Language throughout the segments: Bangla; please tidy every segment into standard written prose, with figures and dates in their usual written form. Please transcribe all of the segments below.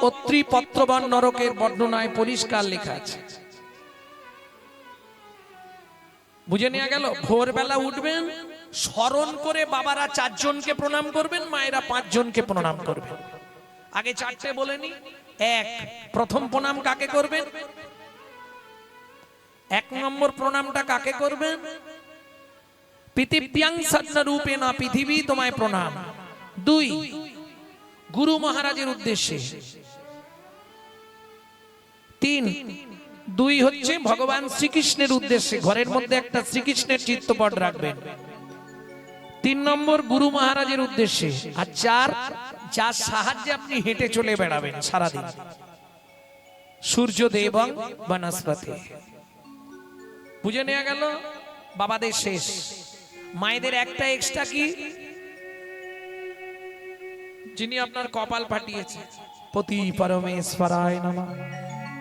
অত্রি পত্রবান নরকের বর্ণনায় পরিষ্কার লেখা আছে। বুঝে নেওয়া গেল? ভোরবেলা উঠবেন, স্মরণ করে বাবারা 4 জনকে প্রণাম করবেন, মায়েরা 5 জনকে প্রণাম করবেন। আগে 4টে বলে নি। 1, প্রথম প্রণাম কাকে করবেন? 1 নম্বর প্রণামটা কাকে করবেন? পৃথিব্যাং সত্য রূপে না, পৃথিবী তোমায় প্রণাম। 2, গুরু মহারাজের উদ্দেশ্যে। 3, 2 হচ্ছে ভগবান শ্রীকৃষ্ণের উদ্দেশ্যে, ঘরের মধ্যে একটা শ্রীকৃষ্ণের চিত্রপট রাখবেন। 3 নম্বর গুরু মহারাজের উদ্দেশ্যে। আর 4, যার সাহায্যে আপনি হেঁটে চলে বেড়াবেন সারাদিন, সূর্যদেব এবং বনস্পতি। বুঝে নেওয়া গেল? বাবাদের শেষ। মায়েদের একটা এক্সট্রা কি, যিনি আপনার কপাল ফাটিয়েছে, পতি পরমেশ্বরায় নমঃ।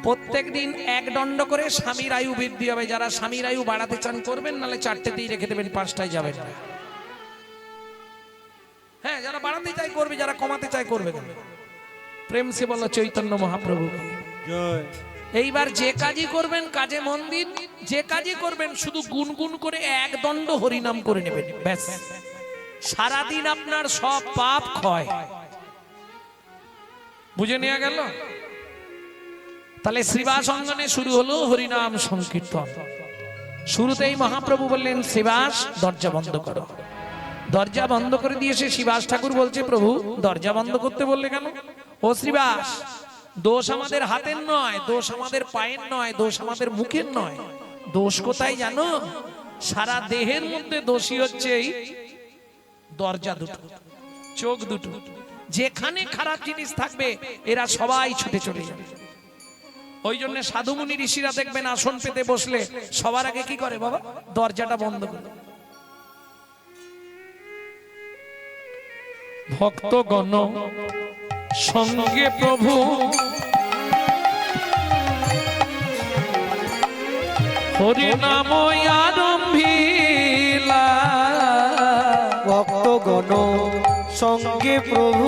প্রত্যেক দিন 1 দণ্ড করে স্বামীর আয়ু বৃদ্ধি হবে। যারা স্বামীর আয়ু বাড়াতে চান করবেন, নাহলে 4টেতেই রেখে দেবেন, 5টায় যাবেন না। হ্যাঁ, যারা বাড়াতে চাই করবে, যারা কমাতে চাই করবে না। প্রেম সে বলো চৈতন্য মহাপ্রভু জয়। এইবার যে কাজই করবেন কাজে মন দিন, যে কাজই করবেন শুধু গুনগুন করে 1 দণ্ড হরিনাম করে নেবেন, ব্যাস। সারাদিন আপনার সব পাপ ক্ষয়। বুঝে নেওয়া গেল? তাহলে শ্রীবাস অঙ্গনে শুরু হলো হরিনাম সংকীর্তন। শুরুতেই মহাপ্রভু বললেন, শ্রীবাস দরজা বন্ধ করো। দরজা বন্ধ করে দিয়েছে। শ্রীবাস ঠাকুর বলছে, প্রভু দরজা বন্ধ করতে বললে কেন? ও শ্রীবাস, দোষ আমাদের হাতের নয়, দোষ আমাদের পায়ের নয়, দোষ আমাদের মুখের নয়। দোষ কোথায় জানো? সারা দেহের মধ্যে দোষী হচ্ছে এই দরজা দুটো, চোখ দুটো। যেখানে খারাপ জিনিস থাকবে এরা সবাই ছুটে চলে যাবে। ওই জন্য সাধুমুনি ঋষিরা দেখবেন আসন পেতে বসলে সবার আগে কি করে? বাবা দরজাটা বন্ধ করে। ভক্তগণ সঙ্গে প্রভু হরিনাম আরম্ভিলা। ভক্তগণ সঙ্গে প্রভু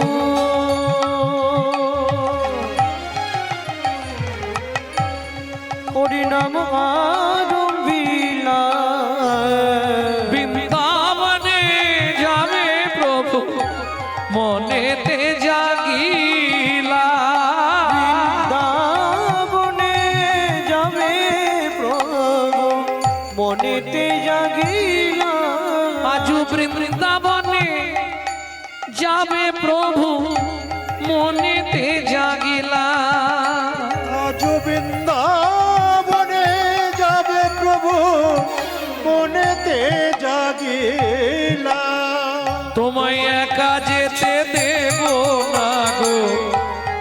হরিনাম আরম্ভিলা। বৃন্দাবনে যাবে প্রভু মনেতে জাগিলা। বৃন্দাবনে যাবে প্রভু মনেতে জাগিলা। আজু বৃন্দাবনে যাবে প্রভু মনেতে জাগিলা। আজু বৃন্দাবনে যাবে প্রভু মনেতে জাগিলা। তোমায় একা যেতে দেব না গো,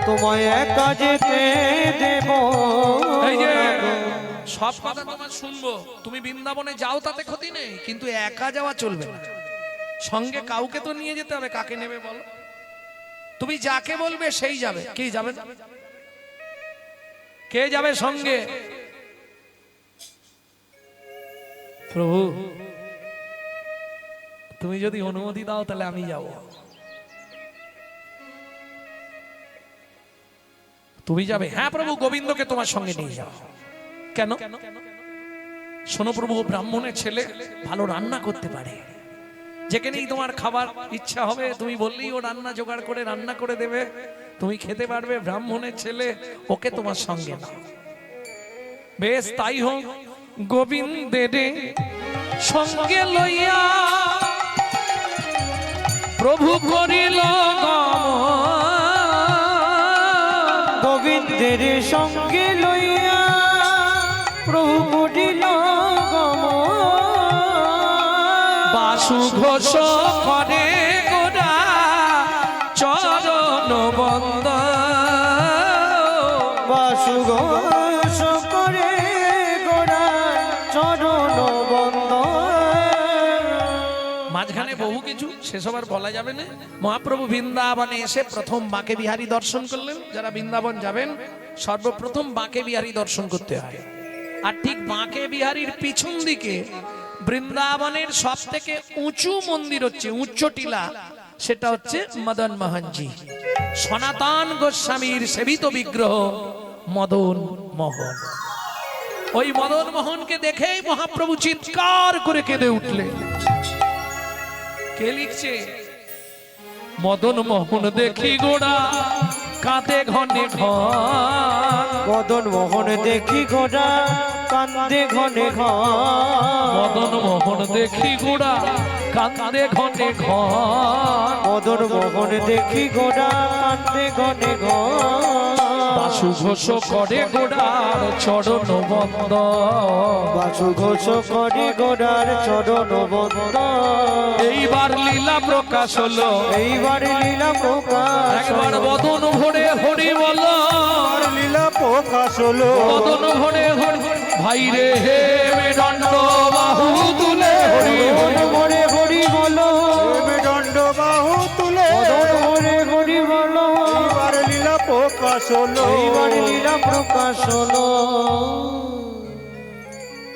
তোমায় একা যেতে দেব। এই যে সব কথা তোমার শুনবো, তুমি বৃন্দাবনে যাও তাতে ক্ষতি নেই, কিন্তু একা যাওয়া চলবে না। সঙ্গে কাউকে তো নিয়ে যেতে হবে। কাকে নেবে বলো? তুমি যাকে বলবে সেই যাবে। কে যাবে? কে যাবে সঙ্গে? প্রভু তুমি যদি অনুমতি দাও তাহলে আমি যাব। তুমি যাবে? হ্যাঁ প্রভু, গোবিন্দকে তোমার সঙ্গে নিয়ে যাও। কেন? শোনো প্রভু, ব্রাহ্মণের ছেলে ভালো রান্না করতে পারে। যেখানেই তোমার খাবার ইচ্ছা হবে তুমি বললেই ও রান্না জোগাড় করে রান্না করে দেবে, তুমি খেতে পারবে। ব্রাহ্মণের ছেলে, ওকে তোমার সঙ্গে নাও। বেশ তাই হোক। গোবিন্দের সঙ্গে লইয়া প্রভু করিল গমন। গোবিন্দের সঙ্গে লইয়া প্রভু করিল গমন। বাসু ঘোষ করে গোরা চরণ বন্দ। বাসু ঘোষ করে গোরা চরণ বন্দ। মাঝখানে বহু কিছু, সেসব আর বলা যাবে না। মহাপ্রভু বৃন্দাবনে এসে প্রথম বাঁকে বিহারী দর্শন করলেন। যারা বৃন্দাবন যাবেন সর্বপ্রথম বাঁকে বিহারী দর্শন করতে হয়। আর ঠিক বাঁকে বিহারীর পিছন দিকে বৃন্দাবনের সব থেকে উঁচু মন্দির হচ্ছে উচ্চ টিলা, সেটা হচ্ছে মদন মোহনজি, সনাতন গোস্বামীর সেবিত বিগ্রহ মদন মোহন। ওই মদন মোহনকে দেখেই মহাপ্রভু চিৎকার করে কেঁদে উঠলেন। কে লিখছে? মদন মোহন দেখি গোড়া কাঁদে ঘনে ঘন, মদন মোহন দেখি ঘোড়া কান্দে ঘনে ঘন, মদন মোহন দেখি গোড়া কাঁদে ঘনে ঘন, মদন মোহন দেখি ঘোড়া কান্দে ঘনে ঘন, বাসু ঘোষ করে গোড়ার চরণ বন্দ, বাসু ঘোষ করে ঘোড়ার চরণ বন্দ। এইবার লীলা প্রকাশ হলো, এইবার লীলা প্রকাশ একবার বদন ভরে হরি বলো, লীলা প্রকাশ হলো, বদন ভরে হরি ভাই রে হে মেদণ্ড বাহু তুলে হরি হরি, ভরে হরি বলো, দণ্ড বাহু তুলে মদন ভরে হরি বলো, এইবার লীলা প্রকাশ হলো। এইবার লীলা প্রকাশ হলো।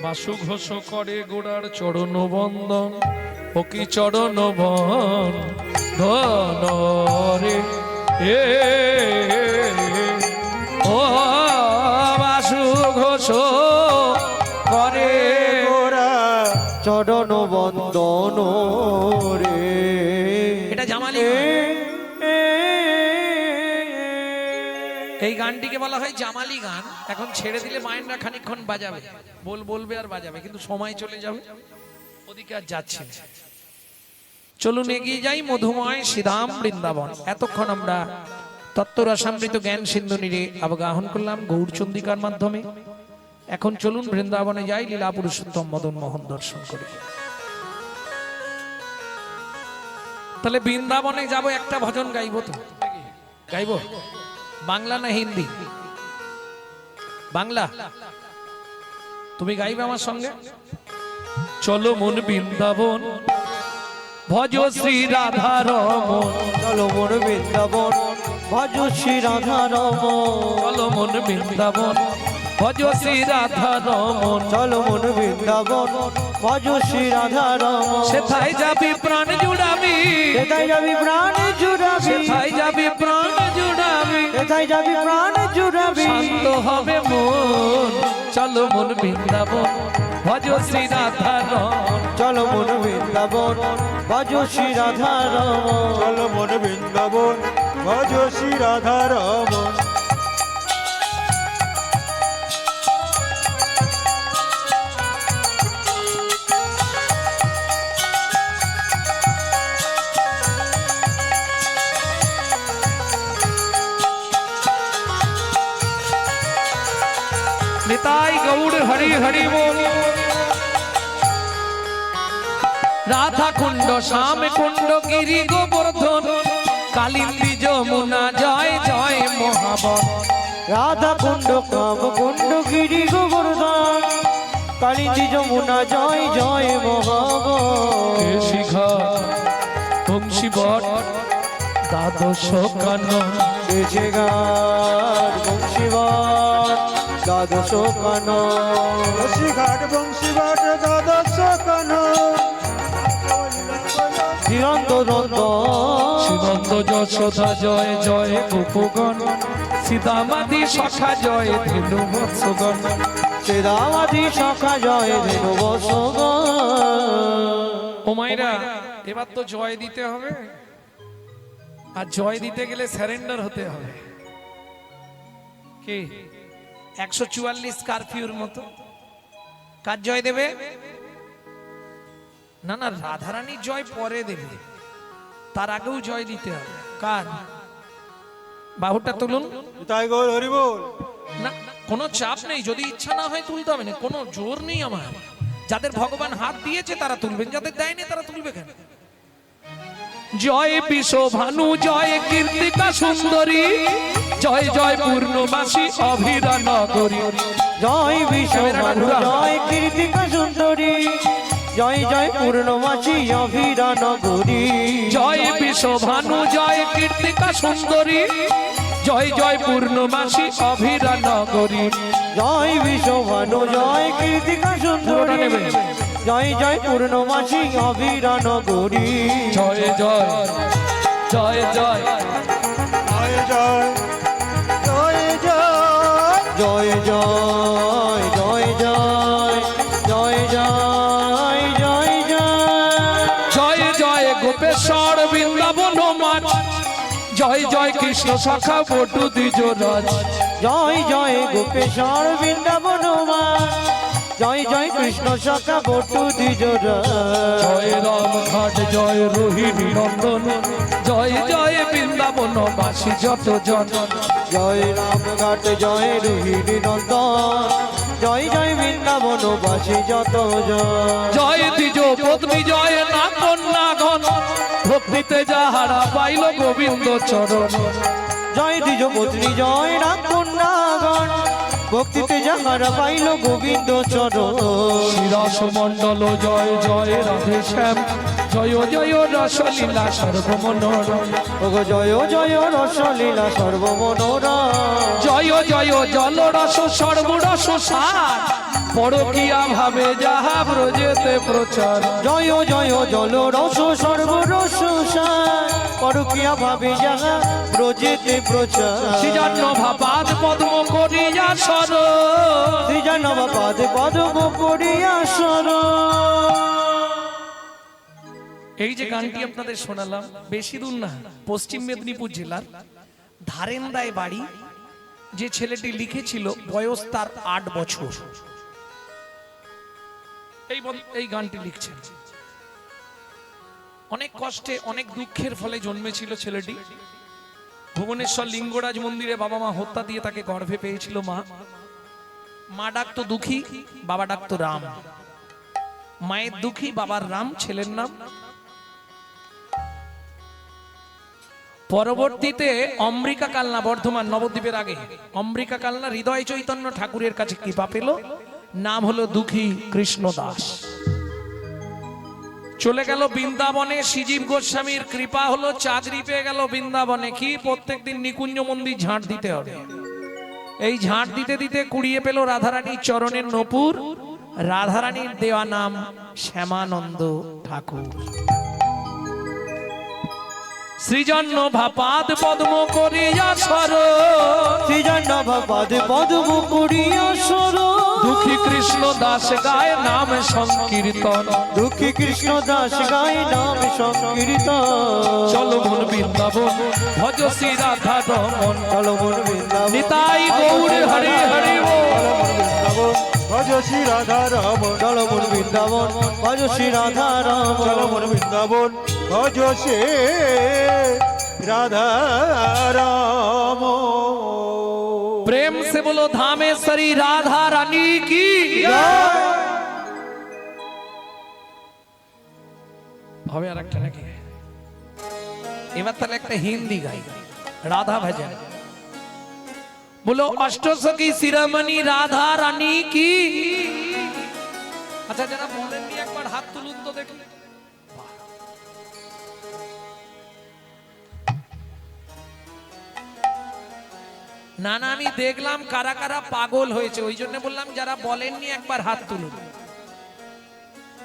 বাসু ঘোষ করে গোড়ার চরণ বন্দন, ও কি চরণ বন্দন রে এ ও বাসু ঘোষ করে গোরা চরণ বন্দন রে। এটা জামালি গান। এই গানটিকে বলা হয় জামালি গান। এখন ছেড়ে দিলে মায়েরা খানিকক্ষণ বাজাবে, বলবে আর বাজাবে, কিন্তু সময় চলে যাবে, ওদিকে আর যাচ্ছে না। চলুন এগিয়ে যাই মধুময় শ্রীধাম বৃন্দাবন। এতক্ষণ আমরা তত্ত্বরসামৃত জ্ঞান সিন্ধু নীরে অবগাহন করলাম গৌরচন্দিকার মাধ্যমে। এখন চলুন বৃন্দাবনে যাই, লীলা পুরুষোত্তম মদন মোহন দর্শন করি। তাহলে বৃন্দাবনে যাব, একটা ভজন গাইবো তো? গাইবো? বাংলা না হিন্দি? বাংলা। তুমি গাইবে আমার সঙ্গে? চলো মন বৃন্দাবন ভজ শ্রী রাধা রমন, চলো মন বৃন্দাবন ভজ শ্রী রাধা রমন, চলো মন বৃন্দাবন ভজ শ্রী রাধা রমন, চলো মন বৃন্দাবন ভজ শ্রী রাধা রমন। সেথায় যাবি প্রাণ জুড়াবি, সেথায় যাবি প্রাণ জুড়াবি, সেথায় যাবি প্রাণ জুড়াবি, সেথায় যাবি প্রাণ জুড়াবি, শান্ত হবে মন। চলো মন বৃন্দাবন ভজ শ্রী রাধা রমন, চলো মন বৃন্দাবন ভজ শ্রী রাধা রমন। চলো মন বৃন্দাবন ভজ শ্রী রাধা রমন। নিতাই গৌড় হরি হরি বল। রাধা কুণ্ড শ্যাম কুণ্ড গিরি গোবর্ধন, কালিন্দী যমুনা জয় জয় মহাবন, রাধা কুণ্ড কাম কুণ্ড গিরি গোবর্ধন, কালিন্দী যমুনা জয় জয় মহাবন। শিখর বংশীবট দ্বাদশ কানন, বেজে গান বংশীবান দ্বাদশ কানন, ঘাট বংশীবাট দ্বাদশ কানন, চিরন্ত দ্বন্দ্ব শ্রীনন্দ যশোদা জয় জয় গোপগণ, সীতামাদি সখা জয় ধেনু বৎসগণ, শ্রীরামাধি সখা জয় ধেনু বৎসগণ। ও মাইরা, এবার তো জয় দিতে হবে, আর জয় দিতে গেলে স্যারেন্ডার হতে হবে। কি 144 কারফিউর মতো? কার জয় দেবে? না না, রাধারানীর জয় পরে দেবে, তার আগেও জয় দিতে হবে। কার? বাহুটা তুলুন। তাই গৌর হরি বল। না, কোনো চাপ নেই, যদি ইচ্ছা না হয় তুলতে হবে না, কোনো জোর নেই আমার। যাদের ভগবান হাত দিয়েছে তারা তুলবেন, যাদের দেয়নি তারা তুলবে কেন? জয় বিশ্বভানু জয় কীর্তিকা সুন্দরী, জয় জয় পূর্ণবাসী অভিরা নগরী, জয় বিশ্বভানু জয় কীর্তিকা সুন্দরী, জয় জয় পূর্ণমাসী অভিরা নগরী, জয় বিশ্বভানু জয় কীর্তিকা সুন্দরী, জয় জয় পূর্ণমাসী অভিরা নগরী, জয় বিশ্বভানু জয় কীর্তিকা সুন্দরী, জয় জয় পূর্ণমাসী অভিরা নগরী, জয় জয় জয় জয় জয় জয় জয় জয় জয় জয় জয় জয় জয় জয় জয় জয় জয় জয় গোপেশ্বর বৃন্দাবন মাছ জয় জয় কৃষ্ণ শাখা বটু দ্বিজ রাজ জয় জয় গোপেশ্বর বৃন্দাবন মা জয় জয় কৃষ্ণ সখা বটু দ্বিজরা জয় রাম ঘাট জয় রোহিণী নন্দন জয় জয় বৃন্দাবন বাসী যত জন জয় রামঘাট জয় রোহিণী নন্দন জয় জয় বৃন্দাবন বাসী যত জয় দ্বিজ পত্নী জয় না কন্যা ঘন ভক্তিতে যাহারা পাইল গোবিন্দ চরণ জয় দ্বিজ পত্নী জয় রাম কন্যাগণ ভক্তিতে যাহারা পাইল গোবিন্দ চরণ শিরাস মণ্ডল জয় জয় রাধে শ্যাম জয় জয় রসলীলা সর্বমনোরম ওগো জয় জয় রসলীলা সর্বমনোরম জয় জয় জল রস সর্বরস সার পরকিয়া ভাবে যাহা ব্রজেতে প্রচার জয় জয় জল রস সর্বরস সার পরকিয়া ভাবে যাহা ব্রজেতে প্রচার সৃজন্য ভাবাদ পদ্ম করিয়া সর শ্রীজনবা পাদে পদম করিয়া সর এই যে গানটি আপনাদের শোনালাম বেশি দূর না পশ্চিম মেদিনীপুর জেলার ধারেন্দায় বাড়ি যে ছেলেটি লিখেছিল বয়স তার ৮ বছর এই গানটি লিখছেন অনেক কষ্টে অনেক দুঃখের ফলে জন্মেছিল ছেলেটি ভুবনেশ্বর লিঙ্গরাজ মন্দিরে বাবা মা হত্যা দিয়ে তাকে গর্ভে পেয়েছিল মা ডাকতো দুঃখী বাবা ডাকতো রাম মায়ের দুঃখী বাবার রাম ছেলের নাম পরবর্তীতে অম্বিকা কালনা বর্ধমান নবদ্বীপের আগে অম্বিকা কালনা হৃদয় চৈতন্য ঠাকুরের কাছে কৃপা পেল নাম হলো দুঃখী কৃষ্ণ দাস চলে গেল বৃন্দাবনে শ্রীজীব গোস্বামীর কৃপা হলো চাকরি পেয়ে গেল বৃন্দাবনে কি প্রত্যেকদিন নিকুঞ্জ মন্দির ঝাঁট দিতে হবে এই ঝাঁট দিতে দিতে কুড়িয়ে পেল রাধারানীর চরণের নপুর রাধারানীর দেওয়া নাম শ্যামানন্দ ঠাকুর সৃজন্য ভাপাদ পদ্ম করিয়া সর শ্রীজনবা পাদে পদম করিয়া সর দুঃখী কৃষ্ণ দাস গায় নাম সংকীর্তন দুঃখী কৃষ্ণ দাস গায় নাম সংকীর্তন চলো মন বৃন্দাবন ভজ শ্রী রাধা রমন চলো মন বৃন্দাবন নিতাই গৌর হরি হরি বৃন্দাবন ভজ শ্রী রাধা রমন চলো মন বৃন্দাবন ভজ শ্রী রাধা রাম চলমন বৃন্দাবন ভজ শ্রী রাধা রাম प्रेम से बोलो धामेश्वरी राधा रानी की হবে আর একটা নাকি এবার তাহলে একটা হিন্দি গাই রাধা ভজন बोलो अष्टसखी शिरोमणि राधा रानी की আচ্ছা যারা বলেননি একবার হাত তুলুন তো দেখি না না আমি দেখলাম কারা কারা পাগল হয়েছে ওই জন্য বললাম যারা বলেননি একবার হাত তুলুন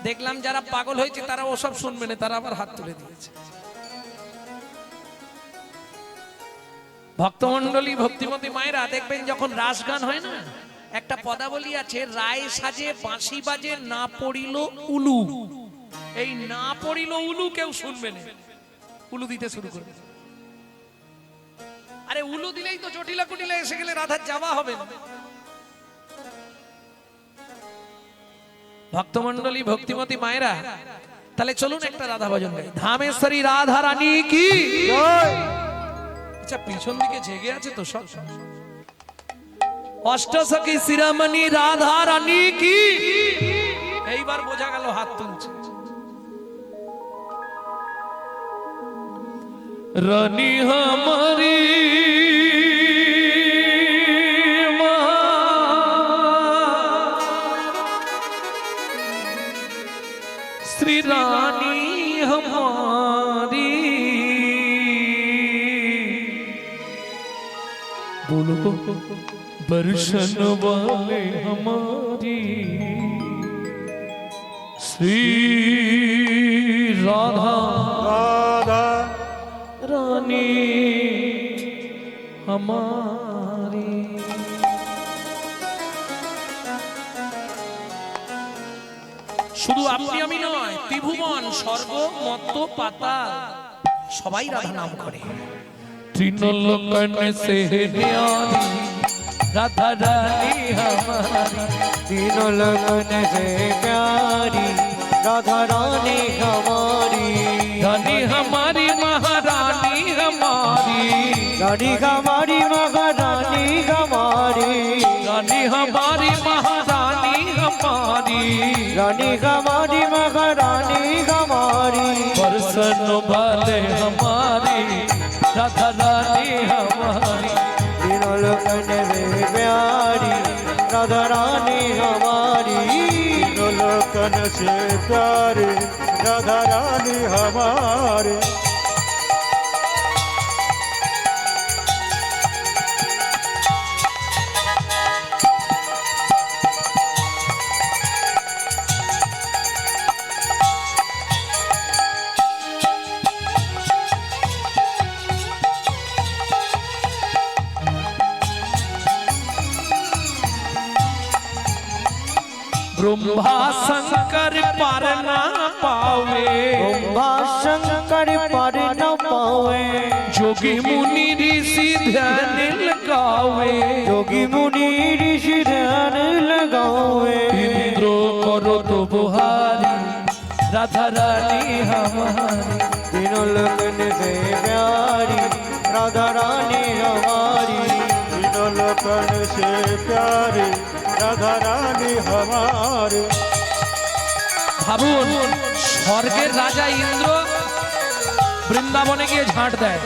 দেখলাম যারা পাগল হয়েছে তারা ওসব শুনবে না তারা আবার হাত তুলে দিয়েছে ভক্তমণ্ডলী ভক্তিমতী মায়েরা দেখবেন যখন রাস গান হয় না একটা পদাবলী আছে রায় সাজে বাঁশি বাজে না পড়িল উলু এই না পড়িল উলু কেউ শুনবে না উলু দিতে শুরু করবে আরে উলু দিলেই তো জটিলা কুটিলা এসে গেলে রাধার যাওয়া হবে না ভক্তমণ্ডলী ভক্তিমতী মায়েরা তাহলে চলুন একটা রাধা ভজন গাই ধামেশ্বরী রাধা রানী কি আচ্ছা পিছন দিকে জেগে আছে তো সব অষ্টসখী শিরোমণি রাধা রানী কি এইবার বোঝা গেল হাত তুলছে রানী हमारी श्री रानी हमारी बोलो बरसन वाले हमारी श्री राधा राधा हमारी। শুধু আপনি আমি নয়, ত্রিভুবন, স্বর্গ, মর্ত্য, পাতাল সবাই রাধা নাম করে। त्रिलोकन से न्यारी राधा रानी हमारी, तीनों लगन से प्यारी राधा रानी हमारी। रानी हमारी महारानी हमारी, रानी हमारी महारानी हमारी। रानी हमारी महारानी हमारी, रानी हमारी महारानी हमारी। परसन वाले हमारी राधा रानी हमारी। तीनों लगन से प्यारी राधा रानी हमारी। तीनों लोकन से प्यारे राधा रानी हमारे। ब्रह्मा शंकर पार ना पावे, ब्रह्मा शंकर पर न पावे। जोगी मुनि ऋषि ध्यान लगावे। जोगी मुनि ऋषि ध्यान लगावे। इंद्र करो तो बुहारी राधा रानी हमारी। तीनों लगन से प्यारी राधा रानी हमारी। तीनों लोकन से प्यारे राधा रानी हमारे। ভাবুন, স্বর্গের রাজা ইন্দ্র বৃন্দাবনে গিয়ে ঝাঁট দেয়।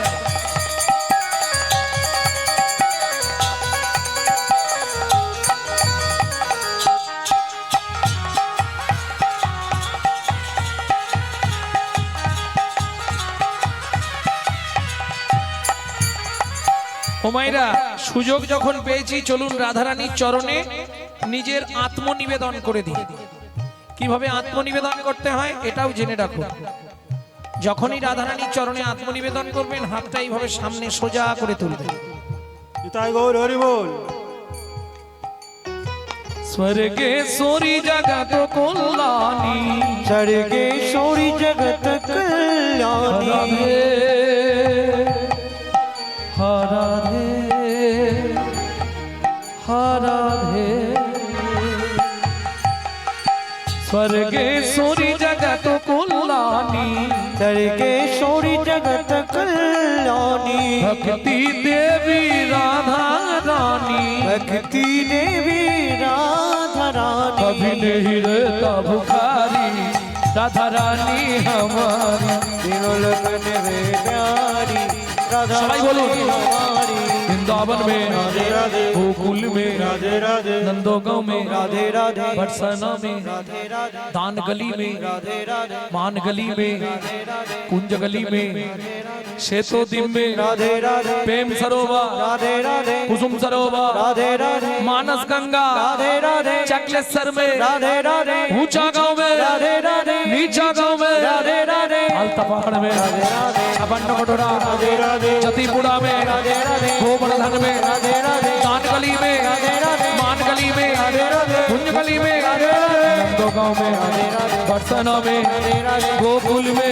ওমাইরা, সুযোগ যখন পেয়েছি চলুন রাধারানীর চরণে নিজের আত্মনিবেদন করে দিই। কিভাবে আত্মনিবেদন করতে হয় এটাও জেনে রাখুন। যখনই রাধারানীর চরণে আত্মনিবেদন করবেন, হাতটা এইভাবে সামনে সোজা করে তুলবেন। নিতাই গৌর হরি বল। স্বর্গে সোরি জগত কল্যাণী, सर्गेश्वरी जगत कल्याणी। हराधे हराधे स्वर्गेश्वरी जगत कल्याणी, सर्गेश्वरी जगत कल्याणी। भक्ति देवी राधा रानी, भक्ति देवी राधा रानी। कभी नहीं रहता भुखारी राधा रानी हमारी। तीनों लगन से प्यारी राधा सबाई बोलो। रानी हमारी। वृंदावन में राधे राधे गोकुल में राधे राधे नंदोगांव में राधे राधे बरसाना में राधे राधे दान गली में राधे राधे मान गली में कुंज गली में शेतो दिन में राधे राधे प्रेम सरोवर राधे राधे कुसुम सरोवर राधे राधे मानस गंगा राधे राधे चकलेश्वर में राधे राधे ऊंचा गांव में राधे राधे नीचा गांव में राधे राधे आलता पहाड़ में छपन्न कटोरा राधे राधे जतीपुरा में राधे राधे गोवर्धन में राधे राधे दान गली में राधे राधे मान गली में राधे राधे कुंज गली में नंदोगांव में बरसाना में गोकुल में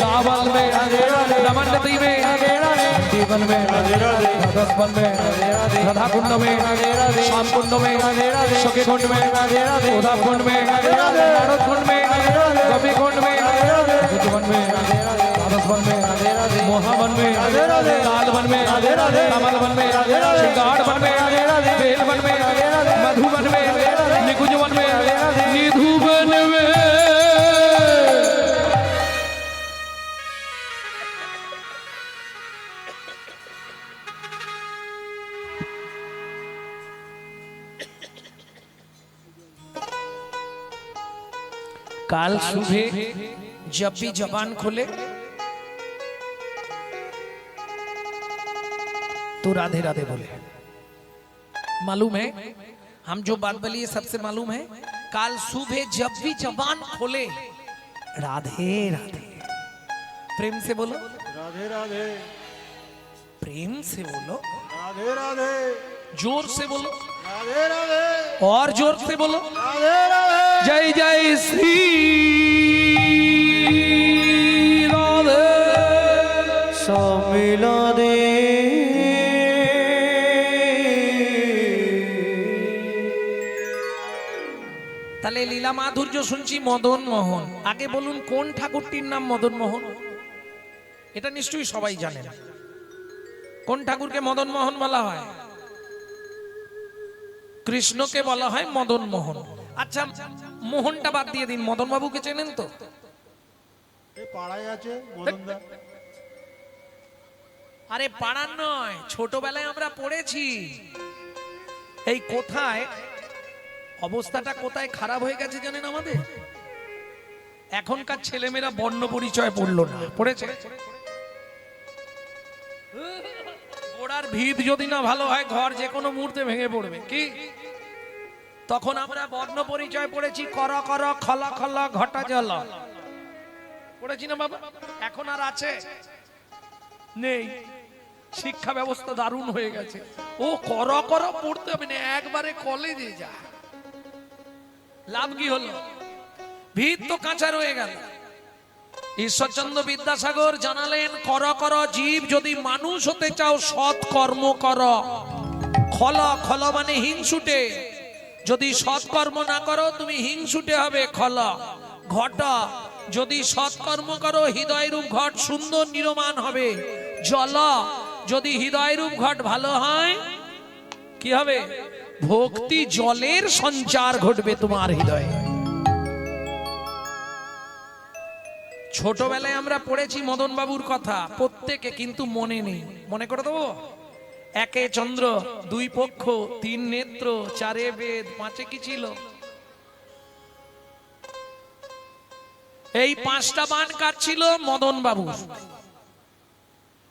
रावल में रमनती में जीवन में राधस्वन में राधा कुंड में श्याम कुंड में सखी कुंड में उधा कुंड में नारद कुंड में गोपी कुंड में वन में राधस्वन में मोहावन में लाल वन में कमल वन में श्रृंगार वन में बेल वन में मधुवन में निकुंज वन में निधु वन में। काल सुबह जब भी जबान खोले तो राधे राधे बोले। मालूम है हम जो बात बोली सबसे मालूम है। काल सुबह जब भी जबान खोले राधे राधे, प्रेम से बोलो राधे राधे। प्रेम से बोलो, राधे राधे जोर से बोलो, राधे राधे और जोर से बोलो। राधे राधे जय जय श्री राधे। सम्मिलने তাহলে লীলা মাধুর্য শুনছি মদন মোহন। আগে বলুন কোন ঠাকুরটির নাম মদন মোহন? এটা নিশ্চয়ই সবাই জানেন। কোন ঠাকুরকে মদন মোহন বলা হয়? কৃষ্ণকে বলা হয় মদন মোহন। আচ্ছা, মোহনটা বাদ দিয়ে দিন, মদন বাবুকে চেনেন তো? এই পাড়ায় আছে মদনদা। আরে পাড়ার নয়, ছোটবেলায় আমরা পড়েছি। এই কোথায় অবস্থাটা কোথায় খারাপ হয়ে গেছে জানেন আমাদের? এখনকার ছেলেমেয়েরা বর্ণ পরিচয় পড়লো না, পড়েছে? গোড়ার ভিত যদি না ভালো হয় ঘর যে কোনো মুহূর্তে ভেঙে পড়বে। কি তখন আমরা বর্ণ পরিচয় পড়েছি, কর কর খল খল ঘটা জল, পড়েছি না বাবা? এখন আর আছে? নেই। শিক্ষা ব্যবস্থা দারুণ হয়ে গেছে। ও কর কর পড়তে হবে না, একবারে কলেজে যা। লাভ কি হলো? ভিত তো কাঁচা রয়ে গেল। ঈশ্বরচন্দ্র বিদ্যাসাগর জানালেন, কর কর জীব, যদি মানুষ হতে চাও সৎ কর্ম কর। খল খল মানে হিংসুটে, যদি সৎ কর্ম না করো তুমি হিংসুটে হবে। খল ঘট, যদি সৎ কর্ম করো হৃদয় রূপ ঘট সুন্দর নির্মাণ হবে। জল, যদি হৃদয় রূপ ঘট ভালো হয় কি হবে? ভক্তি জলের সঞ্চার ঘটবে তোমার হৃদয়ে। ছোটবেলায় আমরা পড়েছি মদন বাবুর কথা প্রত্যেকে, কিন্তু মনে নেই। মনে করে দেবো? একে চন্দ্র, দুই পক্ষ, তিন নেত্র, চারে বেদ, পাঁচে কি ছিল? এই পাঁচটা বান কার ছিল? মদন বাবু।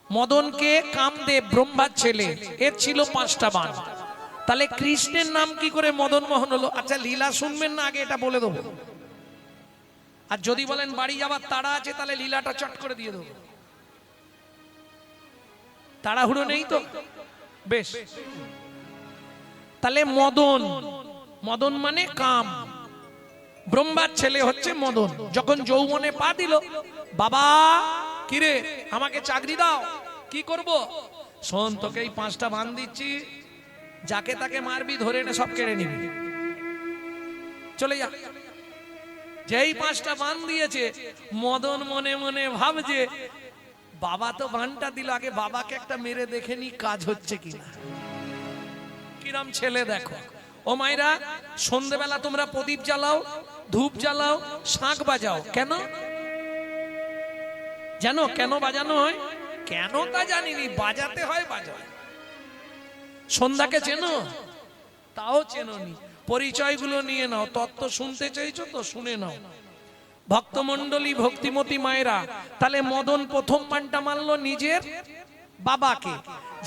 মদনকে কামদেব ব্রহ্মার ছেলে, এর ছিল পাঁচটা বান। তাহলে কৃষ্ণের নাম কি করে মদন মোহন হলো? আচ্ছা, লীলা শুনবেন না, আগে এটা বলে দেবো। আর যদি বলেন বাড়ি যাবার তাড়া আছে, তাহলে লীলাটা চট করে দিয়ে দেবো। তাড়াহুড়ো নেই তো? বেশ। তাহলে মদন, মদন মানে কাম। ব্রহ্মার ছেলে হচ্ছে মদন। যখন যৌবনে পা দিল, বাবা কিরে আমাকে চাকরি দাও। কি করব? শোন, তোকে এই পাঁচটা বান দিচ্ছি, যাকে তাকে মারবি, ধরে এনে সব কেড়ে নিবি, চলে যা। যেই পাঁচটা বান দিয়েছে, মদন মনে মনে ভাবছে, বাবা তো বানটা দিল, আগে বাবাকে একটা মেরে দেখে নি কাজ হচ্ছে কিনা। কিরাম ছেলে দেখো। ও মাইরা, সন্ধ্যেবেলা তোমরা প্রদীপ জ্বালাও, ধূপ জ্বালাও, শাঁখ বাজাও। কেন জানো? কেন বাজানো হয়? কেন তা জানিনি, বাজাতে হয়, বাজায়। সন্ধ্যাকে চেনো? তাও চেনোনি। পরিচয়গুলো নিয়ে নাও। তত্ত্ব শুনতে চাইছো তো শুনে নাও। ভক্তমণ্ডলী, ভক্তিমতী মায়েরা, তাহলে মদন প্রথম বানটা মারলো নিজের বাবাকে,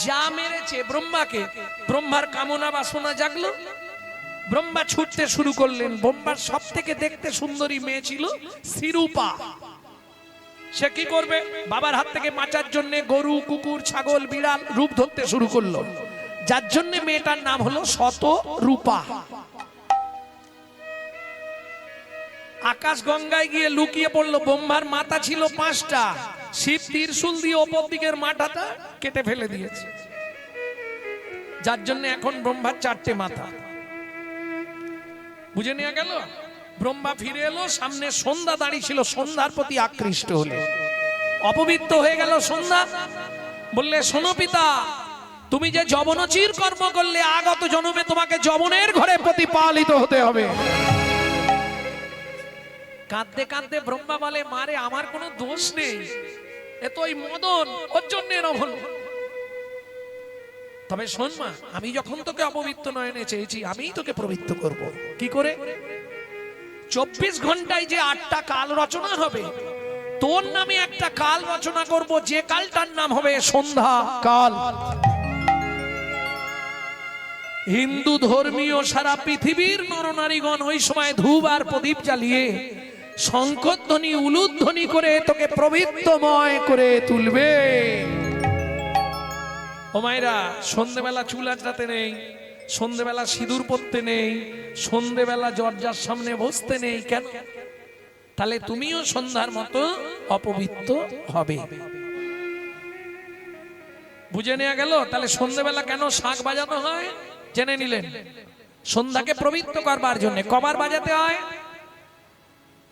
যা মেরেছে ব্রহ্মাকে। ব্রহ্মার কামনা বাসনা জাগলো, ব্রহ্মা ছুটতে শুরু করলেন। ব্রহ্মার সব থেকে দেখতে সুন্দরী মেয়ে ছিল শ্রীরূপা। সে কি করবে? বাবার হাত থেকে বাঁচার জন্য গরু, কুকুর, ছাগল, বিড়াল রূপ ধরতে শুরু করলো, যার জন্য মেয়েটার নাম হলো শতরূপা। আকাশ গঙ্গায় গিয়ে লুকিয়ে পড়লো। ব্রহ্মার মাথা ছিল পাঁচটা, শিব ত্রিশূল দিয়ে ওপর দিকের মাথাটা কেটে ফেলে দিয়েছে, যার জন্য এখন ব্রহ্মার চারটে মাথা। বুঝে নেওয়া গেল? ব্রহ্মা ফিরে এলো, সামনে সন্ধ্যা দাঁড়িয়ে ছিল, সন্ধ্যার প্রতি আকৃষ্ট হলো, অপবিত্র হয়ে গেল সন্ধ্যা। বললে, শোনো পিতা, তুমি যে যবনচির কর্ম করলে, আগত জন্মে তোমাকে যবনের ঘরে প্রতিপালিত হতে হবে। কাঁদতে কাঁদতে ব্রহ্মা বলে, মারে আমার কোনো দোষ নেই, এ তো ওই মদন, ওর জন্য এরকম। তবে শোন মা, আমি যখন তোকে অপবিত্র নয়নে চেয়েছি, আমিই তোকে পবিত্র করব। কি করে? 24 ঘন্টায় যে 8টা কাল রচনা হবে, তোর নামে একটা কাল রচনা করব, যে কালটার নাম হবে সন্ধ্যা কাল। হিন্দু ধর্মীয় সারা পৃথিবীর নরনারীগণ ওই সময় ধূপ আর প্রদীপ জ্বালিয়ে শঙ্খধ্বনি, উলুধ্বনি করে তোকে পবিত্রময় করে তুলবে। ও মায়েরা, সন্ধেবেলা চুল আঁচড়াতে নেই, সন্ধেবেলা সিঁদুর পরতে নেই, সন্ধেবেলা দরজার সামনে বসতে নেই। কেন? তাহলে তুমিও সন্ধ্যার মতো অপবিত্র হবে। বুঝে নেওয়া গেল? তাহলে সন্ধেবেলা কেন শাঁখ বাজানো হয় জেনে নিলেন। সন্ধ্যাকে পবিত্র করবার জন্য। কবার বাজাতে হয়?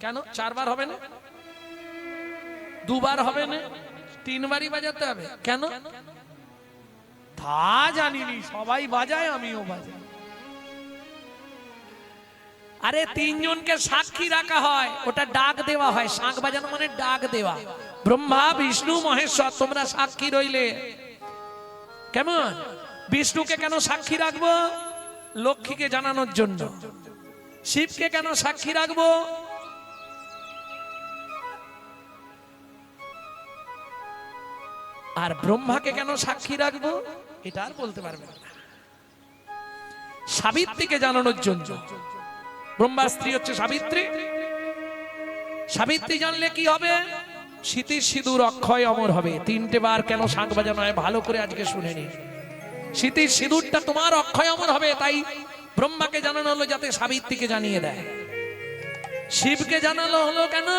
কেন? 4 বার হবে না? 2 বার হবে না? 3 বারই বাজাতে হবে। কেন? তা জানিনি, সবাই বাজায়, আমিও বাজাই। আরে 3 জনকে সাক্ষী রাখা হয়, ওটা ডাক দেওয়া হয়। শাঁখ বাজানো মানে ডাক দেওয়া। ব্রহ্মা বিষ্ণু মহেশ্বর তোমরা সাক্ষী রইলে। কেমন? বিষ্ণুকে কেন সাক্ষী রাখবো? লক্ষ্মীকে জানানোর জন্য। শিবকে কেন সাক্ষী রাখবো? আর ব্রহ্মাকে কেন সাক্ষী রাখবো? এটা আর বলতে পারবে না। সাবিত্রীকে জানানোর জন্য। ব্রহ্মার স্ত্রী হচ্ছে সাবিত্রী। সাবিত্রী জানলে কি হবে? স্মৃতির সিঁদুর অক্ষয় অমর হবে। 3টে বার কেন শাঁখ বাজানো হয় ভালো করে আজকে শুনে নিন। স্মৃতির সিঁদুরটা তোমার অক্ষয় অমর হবে, তাই ব্রহ্মাকে জানানো হলো যাতে সাবিত্রীকে জানিয়ে দেয়। শিবকে জানানো হলো কেন?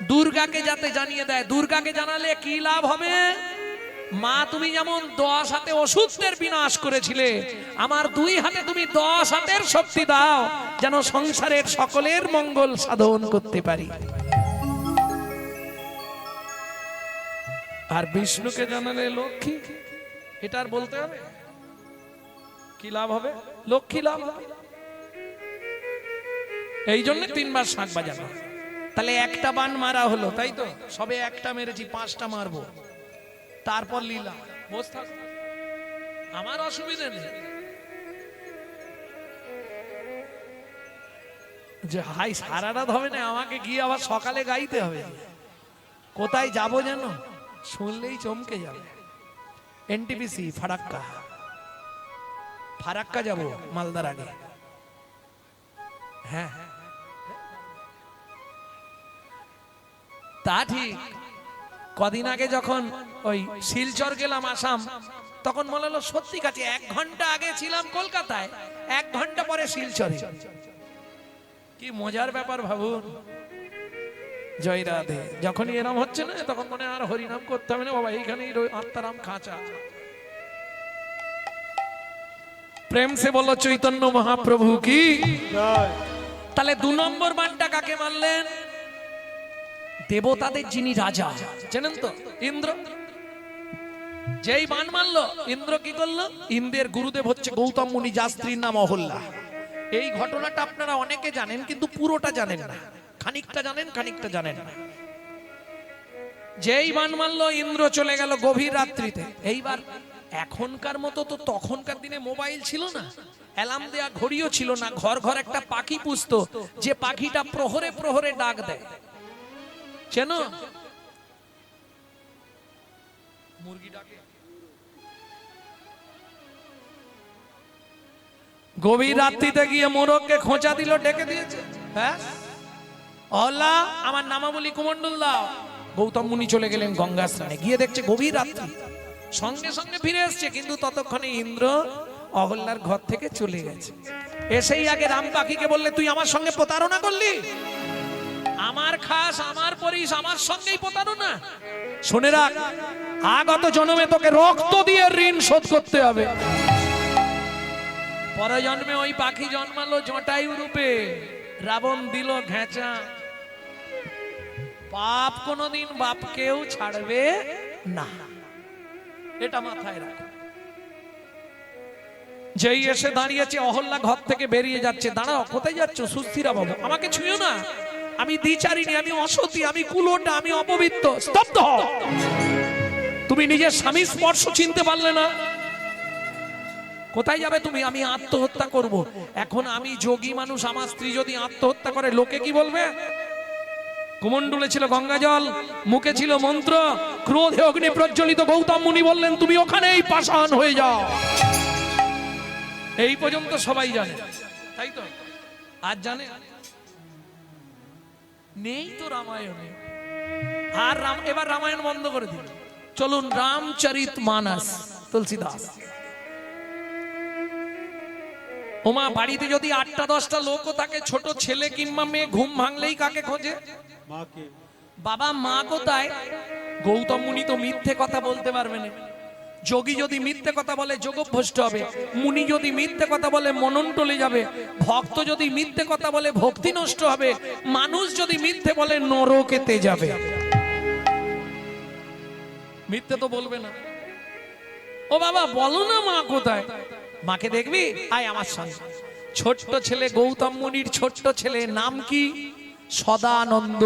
দুর্গাকে যাতে জানিয়ে দেয়। দুর্গাকে জানালে কি লাভ হবে? মা, তুমি যেমন 10 হাতে অসুরদের বিনাশ করেছিলে, আমার 2 হাতে তুমি 10 হাতের শক্তি দাও, যেন সংসারের সকলের মঙ্গল সাধন করতে পারি। আর বিষ্ণুকে জানালে লক্ষ্মী। এটা আর বলতে হবে? কি লাভ হবে? লক্ষ্মী লাভ হবে। এই জন্য 3 বার শাঁখ বাজানো। তাহলে একটা বান মারা হলো, তাই তো? সবে একটা মেরেছি, 5টা মারবো, তারপর লীলা। বস থাক, আমার অসুবিধা নেই। যে হাই সারা রাত হবে না, আমাকে গিয়ে আবার সকালে গাইতে হবে। কোথায় যাব জানো? শুনলেই চমকে যাবে। এনটিপিসি ফারাক্কা। ফারাক্কা যাব মালদার আগে। হ্যাঁ, তা ঠিক। কদিন আগে যখন ওই শিলচর গেলাম আসাম, তখন মনে হলো সত্যি কাছে 1 ঘন্টা আগে ছিলাম কলকাতায়, 1 ঘন্টা পরে শিলচরে। কি মজার ব্যাপার ভাবুন। জয় রাধে। যখনই এরম হচ্ছে না, তখন মনে আর হরিনাম করতে হবে না বাবা, এইখানেই আত্মারাম খাঁচা। প্রেম সে বলো চৈতন্য মহাপ্রভু কি। তাহলে 2 নম্বর বানটা কাকে মানলেন? দেবতাদের যিনি রাজা, জানেন তো? ইন্দ্র। যেই বান মানলো, ইন্দ্র কি করলো? ইন্দ্রের গুরুদেব হচ্ছে গৌতম মুনি, যার স্ত্রীর নাম অহল্যা। এই ঘটনাটা আপনারা অনেকে জানেন, কিন্তু পুরোটা জানেন না। খানিকটা জানেন, খানিকটা জানেন না। যেই বান মানলো, ইন্দ্র চলে গেল গভীর রাত্রিতে। এইবার এখনকার মতো তো তখনকার দিনে মোবাইল ছিল না, অ্যালার্ম দেয়া ঘড়িও ছিল না। ঘর ঘর একটা পাখি পুষতো, যে পাখিটা প্রহরে প্রহরে ডাক দেয়। চেনো? মুরগি ডাকে। গভীর রাত্রিতে গিয়ে মোরগকে খোঁচা দিল, ডেকে দিয়েছে। হ্যাঁ, অহল্যা আমার নামাবলী কুমন্ডল দাও। গৌতম মুনি চলে গেলেন গঙ্গা স্নানে। গিয়ে দেখছে গভীর রাত্রি, সঙ্গে সঙ্গে ফিরে এসছে, কিন্তু ততক্ষণে ইন্দ্র অহল্যার ঘর থেকে চলে গেছে। এসেই আগে রাম পাখিকে বললে, তুই আমার সঙ্গে প্রতারণা করলি, আমার খাস, আমার পরিস, আমার সঙ্গেই প্রতারণা। শুনে রাখ, আগত জন্মে তোকে রক্ত দিয়ে ঋণ শোধ করতে হবে। পরে জন্মে ওই পাখি জন্মালো জটায়ু রূপে, রাবণ দিল ঘেঁচা। পাপ কোনদিন বাপকেও ছাড়বে না, এটা মাথায় রাখো। যেই এসে দাঁড়িয়েছে, অহল্যা ঘর থেকে বেরিয়ে যাচ্ছে। দাঁড়াও, কোথায় যাচ্ছ? সুস্থিরা বাবু, আমাকে ছুঁয়ো না, আমি দ্বিচারিণী, আমি অসতী, আমি কুলোটা, আমি অপবিত্র। স্তব্ধ হও। তুমি নিজের স্বামীর স্পর্শ চিনতে পারলে না? কোথায় যাবে তুমি? আমি আত্মহত্যা করব। এখন আমি যোগী মানুষ, আমার স্ত্রী যদি আত্মহত্যা করে, লোকে কি বলবে? কুমন্ডলে ছিল গঙ্গা জল, মুখে ছিল মন্ত্র, ক্রোধে অগ্নি প্রজ্বলিত। গৌতম মুনি বললেন, তুমি ওখানেই পাষাণ হয়ে যাও। এই পর্যন্ত সবাই জানে, তাই তো? আজ জানে নেই তো রামায়ণে। আর এবার রামায়ণ বন্ধ করে দিন, চলুন রামচরিত মানস। তুলসীদাস। ওমা বাড়িতে যদি 8টা-10টা লোকও থাকে, ছোট ছেলে কিংবা মেয়ে ঘুম ভাঙলেই কাকে খোঁজে? মাকে। বাবা মা কোথায়? গৌতম মুনি তো মিথ্যে কথা বলতে পারবে না। যোগী যদি মিথ্যে কথা বলে যোগভ্রষ্ট হবে, মুনি যদি মিথ্যে কথা বলে মনন টলে যাবে, ভক্ত যদি মিথ্যে কথা বলে ভক্তি নষ্ট হবে, মানুষ যদি মিথ্যে বলে নরকেতে যাবে। মিথ্যে তো বলবে না। ও বাবা বলো না মা কোথায়? মাকে দেখবি, আয় আমার সঙ্গে। ছোট্ট ছেলে গৌতম মুনির ছোট্ট ছেলে, নাম কি? সদানন্দ।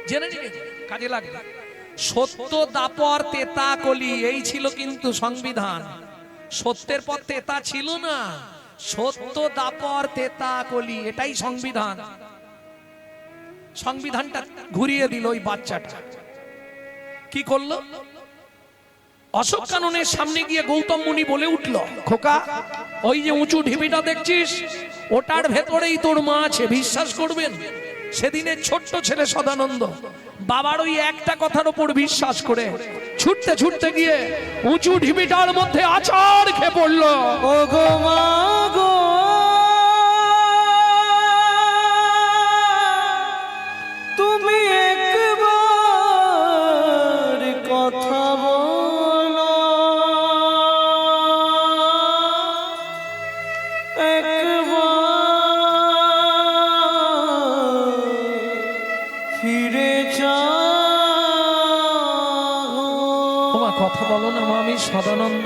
জেনে নিবে, কাজে লাগবে। সত্য, দাপর, তেতা, কলি, এই ছিল কিন্তু সংবিধান। সত্যের পর তেতা ছিল না। সত্য, দাপর, তেতা, কলি, এটাই সংবিধান। সংবিধানটা ঘুরিয়ে দিল ওই বাচ্চাটা। কি করলো? অশোক কাননের সামনে গিয়ে গৌতম মুনি বলে উঠল, খোকা ওই যে উঁচু ঢিবিটা দেখছিস, ওটার ভেতরেই তোর মা আছে, বিশ্বাস করবেন? সেদিনের ছোট্ট ছেলে সদানন্দ বাবার ওই একটা কথার উপর বিশ্বাস করে ছুটতে ছুটতে গিয়ে উঁচু ঢিবিটার মধ্যে আছাড় খেয়ে পড়ল। ও গো মা গো, তুমি একবার কথা বলো, ফিরে যাও। ওমা কথা বলো না মা, আমি সদানন্দ।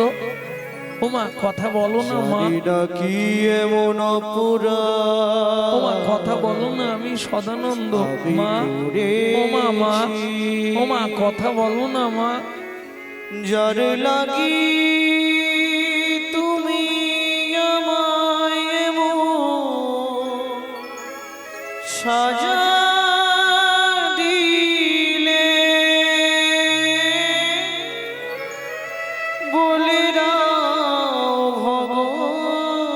ওমা কথা বলো না মা, ডাকি এমন পুরা। ওমা কথা বলো না, আমি সদানন্দ মা। ওমা মা, ওমা কথা বলো না মা। যার লাগি তুমি আমায় এমন সাজা দিলে, বলে দাও ভগবান,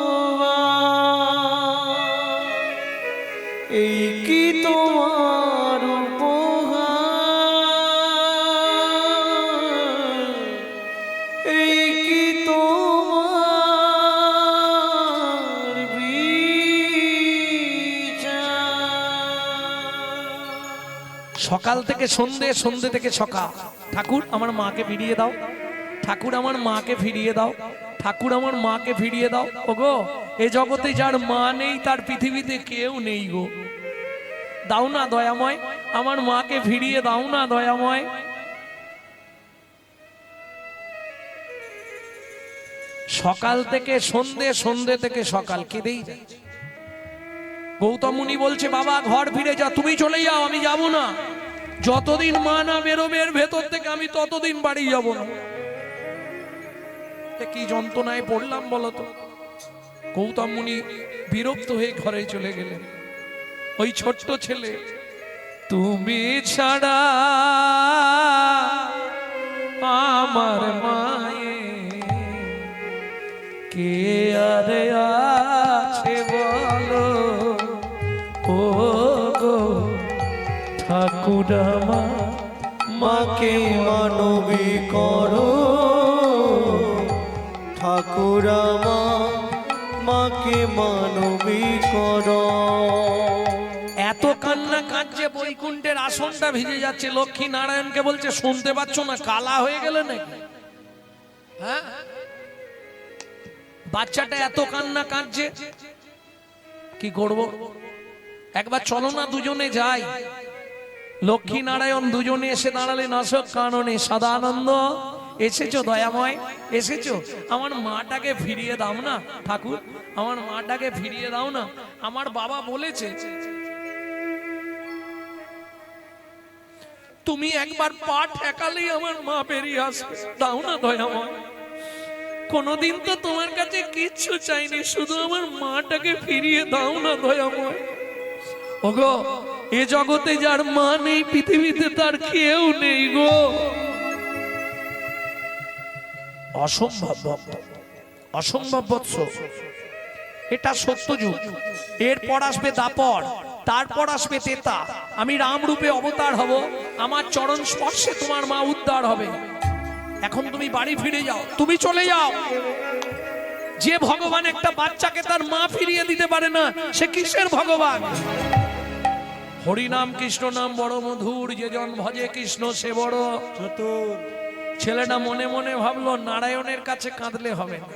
এই কি তোমার উপহার, এই কি তোমার বিচার। সকাল থেকে সন্ধে, সন্ধে থেকে সকাল, ঠাকুর আমার মাকে ফিরিয়ে দাও, ঠাকুর আমার মাকে ফিরিয়ে দাও, ঠাকুর আমার মাকে ফিরিয়ে দাও। ওগো এ জগতে যার মা নেই তার পৃথিবীতে কেউ নেই গো। দাও না দয়াময়, আমার মাকে ফিরিয়ে দাও না দয়াময়। সকাল থেকে সন্ধে, সন্ধে থেকে সকাল, কেঁদেই যাচ্ছে। গৌতম মুনি বলছে বাবা ঘর ফিরে যা, তুমি চলে যাও, আমি যাব না। যতদিন মা না বেরোবে এর ভেতর থেকে আমি ততদিন বাড়ি যাব না। কি যন্ত্রণায় পড়লাম বলতো। গৌতম মুনি বিরক্ত হয়ে ঘরে চলে গেলেন। ওই ছোট্ট ছেলে, তুমি ছাড়া আমার মায়ে কে আর আছে বলো, ও গো ঠাকুর আমার মাকে মানবী করো, ঠাকুর আমার মাকে মানবী করো। এত কান্না কাঁদছে, বৈকুণ্ঠের আসনটা ভিজে যাচ্ছে। লক্ষ্মী নারায়ণকে বলছে শুনতে পাচ্ছ না, কালা হয়ে গেলে নাকি? হ্যাঁ, বাচ্চাটা এত কান্না কাঁদছে, কি করব? একবার চলো না দুজনে যাই। লক্ষ্মী নারায়ণ দুজনে এসে দাঁড়ালেন অশোক কাননে। সদানন্দ এসেছো দয়াময়, এসেছো? আমার মাটাকে ফিরিয়ে দাও না ঠাকুর, আমার মাটাকে ফিরিয়ে দাও না। আমার বাবা বলেছে তুমি একবার পা ঠেকালেই আমার মা বেরিয়ে আসবে, দাও না দয়াময়। কোনদিন তো তোমার কাছে কিচ্ছু চাইনি, শুধু আমার মাটাকে ফিরিয়ে দাও না দয়াময়। ওগো এ জগতে যার মা নেই পৃথিবীতে তার কেউ নেই গো। অসম্ভব ভক্ত, অসম্ভব বৎস, এটা সত্য যুগ। এরপর আসবে দাপর, তারপর আসবে তেতা। আমি রাম রূপে অবতার হব, আমার চরণ স্পর্শে তোমার মা উদ্ধার হবে। এখন তুমি বাড়ি ফিরে যাও, তুমি চলে যাও। যে ভগবান একটা বাচ্চাকে তার মা ফিরিয়ে দিতে পারে না, সে কিসের ভগবান? হরিনাম কৃষ্ণ নাম বড় মধুর, যে জন ভজে কৃষ্ণ সে বড় চতুর। ছেলেটা মনে মনে ভাবলো নারায়ণের কাছে কাঁদলে হবে না।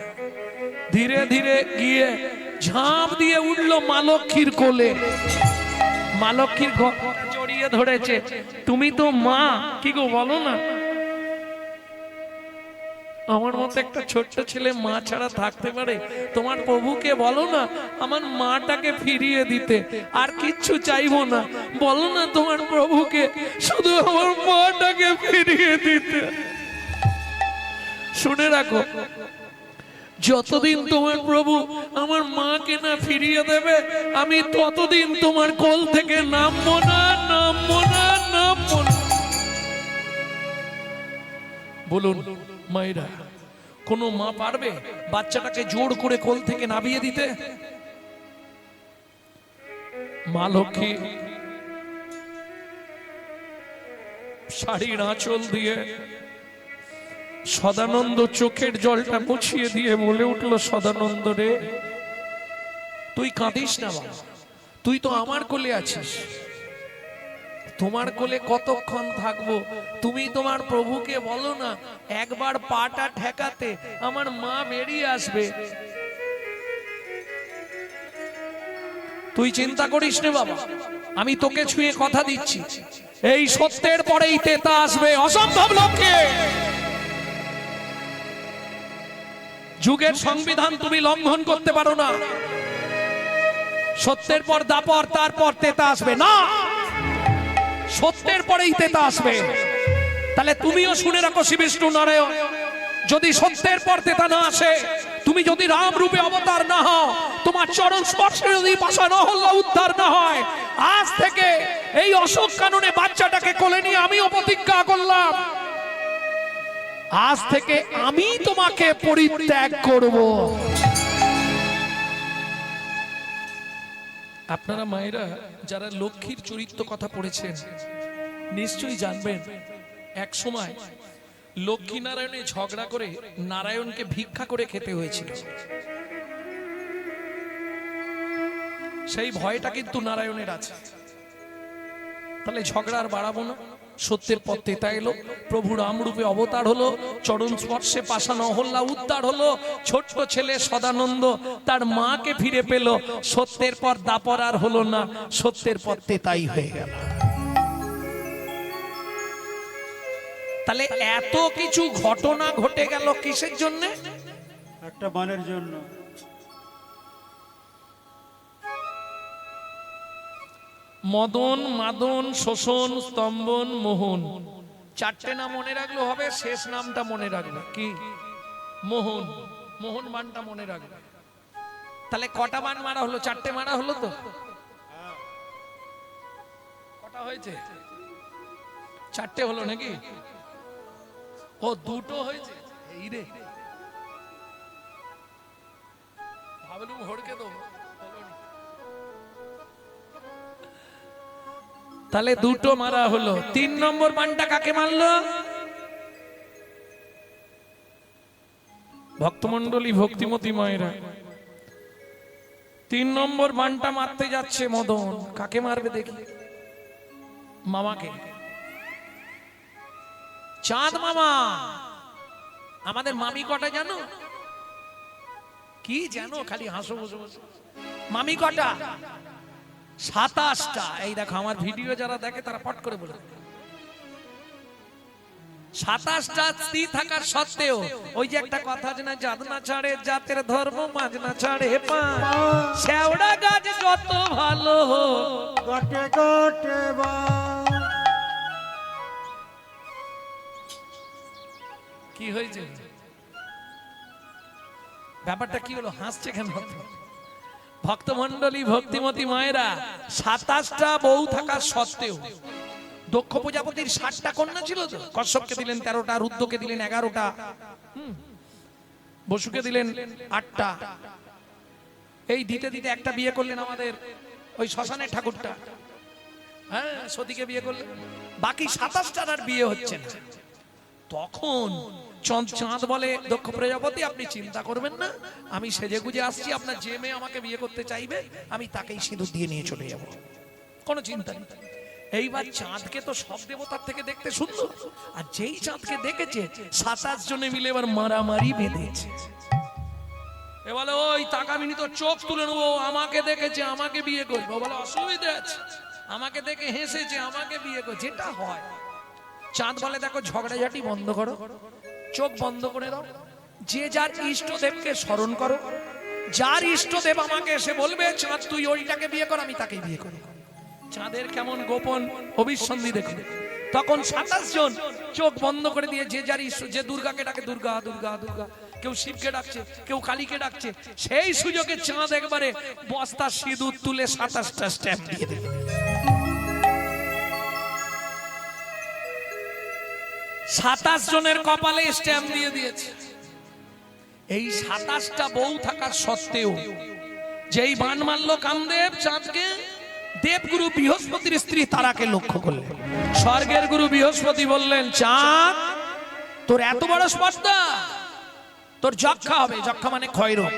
ধীরে ধীরে গিয়ে ঝাঁপ দিয়ে উঠলো মা লক্ষ্মীর কোলে। মা লক্ষ্মীর গলাটা জড়িয়ে ধরেছে। তুমি তো মা, কি গো বলো না, আমার মতো একটা ছোট্ট ছেলে মা ছাড়া থাকতে পারে? তোমার প্রভুকে বলো না আমার মাটাকে ফিরিয়ে দিতে, আর কিচ্ছু চাইবো না। বলো না তোমার প্রভুকে শুধু আমার মাটাকে ফিরিয়ে দিতে। শুনে রাখো, যতদিন তোমার প্রভু আমার মাকে না ফিরিয়ে দেবে, আমি ততদিন তোমার কোল থেকে নামবো না, নামবো না, নামবো না। বলুন মায়েরা, কোন মা পারবে বাচ্চাটাকে জোর করে কোল থেকে নামিয়ে দিতে? মা লক্ষ্মী শাড়ির আঁচল দিয়ে সদানন্দ চোখের জলটা মুছিয়ে দিয়ে বলে উঠলো, সদানন্দ রে, তুই কাঁদিস না বাবা, তুই তো আমার কোলে আছিস। তোমার কোলে কতক্ষণ থাকবো? তুমি তোমার প্রভুকে বলো না একবার পাটা ঠেকাতে, আমার মা বেরিয়ে আসবে। তুই চিন্তা করিস না বাবা, আমি তোকে ছুঁয়ে কথা দিচ্ছি, এই সত্যের পরেই তেতা আসবে। অসম্ভব লক্ষ্যে যুগের সংবিধান তুমি লঙ্ঘন করতে পারো না। সত্যের পর দাপর, তারপর তেতা আসবে না, সত্যের পরেই তেতা আসবে। তাহলে তুমিও শুনে রাখো শ্রী বিষ্ণু নারায়ণ, যদি সত্যের পর তেতা না আসে, তুমি যদি রাম রূপে অবতার না হও, তোমার চরণ স্পর্শে যদি পাষাণ অহল্যা উদ্ধার না হয়, আজ থেকে এই অশোক কাননে বাচ্চাটাকে কোলে নিয়ে আমিও প্রতিজ্ঞা করলাম, আজ থেকে আমি তোমাকে পরিত্যাগ করব। আপনারা মায়েরা যারা লক্ষ্মীর চরিত্র কথা পড়েছেন নিশ্চয়ই জানবেন, এক সময় লক্ষ্মী নারায়ণে ঝগড়া করে নারায়ণকে ভিক্ষা করে খেতে হয়েছিল। সেই ভয়টা কিন্তু নারায়ণের আছে। তাহলে ঝগড়া আর বাড়াবো না, সত্যের পথ তেতা এলো, প্রভু রাম রূপে অবতার হলো, চরণ স্পর্শে পাষাণ অহল্যা উদ্ধার হলো, ছোট্ট ছেলে সদানন্দ তার মাকে ফিরে পেল। সত্যের পর দাপর আর হলো না, সত্যের পথ তেতাই হয়ে গেল। তাহলে এত কিছু ঘটনা ঘটে গেল কিসের জন্য? একটা বানের জন্য। মদন, মাদন, শোষণ, স্তম্ভন, মোহন, চারটে নাম মনে রাখলে হবে, শেষ নামটা মনে রাখবে কি? মোহন। মোহন বানটা মনে রাখবে। তাহলে কটা বান মারা হলো? চারটে মারা হলো তো? কটা হয়েছে? চারটে হলো নাকি? ও দুটো হয়েছে। এই রে, ভাবলুম হড়কে দেবো। তাহলে দুটো মারা হলো। 3 নম্বর বানটা কাকে মারলো? ভক্তমন্ডলী, ভক্তিমতী মায়েরা, 3 নম্বর বানটা মারতে যাচ্ছে মদন। কাকে মারবে দেখি? মামাকে। চাঁদ মামা। আমাদের মামি কটা জানো? কি জানো? খালি হাসো বসে বসে। মামি কটা? 27টা। এই দেখো, আমার ভিডিও যারা দেখে তারা পট করে বলে 27টা স্ত্রী থাকার সত্ত্বেও ওই যে একটা কথা আছে না, জাত না ছাড়ে জাতের ধর্ম, মাঝ না ছাড়ে পা, শেওড়া গাছ যত ভালো গটে গটে বা। কি হয়েছে? ব্যাপারটা কি হলো? হাসছে কেন? ভক্তমন্ডলী, ভক্তিমতী মায়েরা, 27টা বউ থাকার সত্ত্বেও দক্ষ প্রজাপতির 60টা কন্যা ছিল তো। কশ্যপকে দিলেন 13টা, রুদ্রকে দিলেন 11টা, বসুকে দিলেন 8টা। এই দিতে দিতে একটা বিয়ে করলেন আমাদের ওই শ্মশানের ঠাকুরটা, হ্যাঁ, সতীকে বিয়ে করলেন। বাকি 27টার আর বিয়ে হচ্ছে না। তখন চাঁদ বলে দক্ষ প্রজাপতি আপনি চিন্তা করবেন না, আমি সেজে গুজে আসছি, আপনার যে মেয়ে আমাকে বিয়ে করতে চাইবে আমি তাকেই সিঁদুর দিয়ে নিয়ে চলে যাব, কোনো চিন্তা নেই। এইবার চাঁদকে তো সব দেবতার থেকে দেখতে সুন্দর, আর যেই চাঁদকে দেখেছে 27 জনে মিলে এবার মারামারি বেঁধেছে। এ বলে ওই তাকাবিনি তো চোখ তুলে নেবো, আমাকে দেখেছে আমাকে বিয়ে করবো, বলে অসুবিধা আছে, আমাকে দেখে হেসেছে আমাকে বিয়ে করবে, যেটা হয়। চাঁদ বলে দেখো ঝগড়াঝাটি বন্ধ করো, চোখ বন্ধ করে দাও, যে যার ইষ্টদেবকে স্মরণ করো, যার ইষ্টদেব আমাকে এসে বলবে চাঁদ তুই ওইটাকে বিয়ে কর, আমি তাকেই বিয়ে করি। চাঁদের কেমন গোপন অভিসন্ধি দেখুন। তখন 27 জন চোখ বন্ধ করে দিয়ে যে যার ইষ্ট, যে দুর্গাকে ডাকে দুর্গা দুর্গা দুর্গা, কেউ শিবকে ডাকছে, কেউ কালীকে ডাকছে, সেই সুযোগে চাঁদ একবারে বস্তা সিঁদুর তুলে 27টা স্ট্যাম্প দিয়ে দেবে। 27 জনের কপালে স্ট্যাম্প দিয়ে দিয়েছে। এই 27টা বউ থাকার সত্ত্বেও যেই বান মারল কামদেব চাঁদকে, দেবগুরু বৃহস্পতির স্ত্রী তারাকে লক্ষ্য করলেন। স্বর্গের গুরু বৃহস্পতি বললেন চাঁদ তোর এত বড় স্পর্ধা, তোর যক্ষা হবে, যক্ষা মানে ক্ষয়রোগ।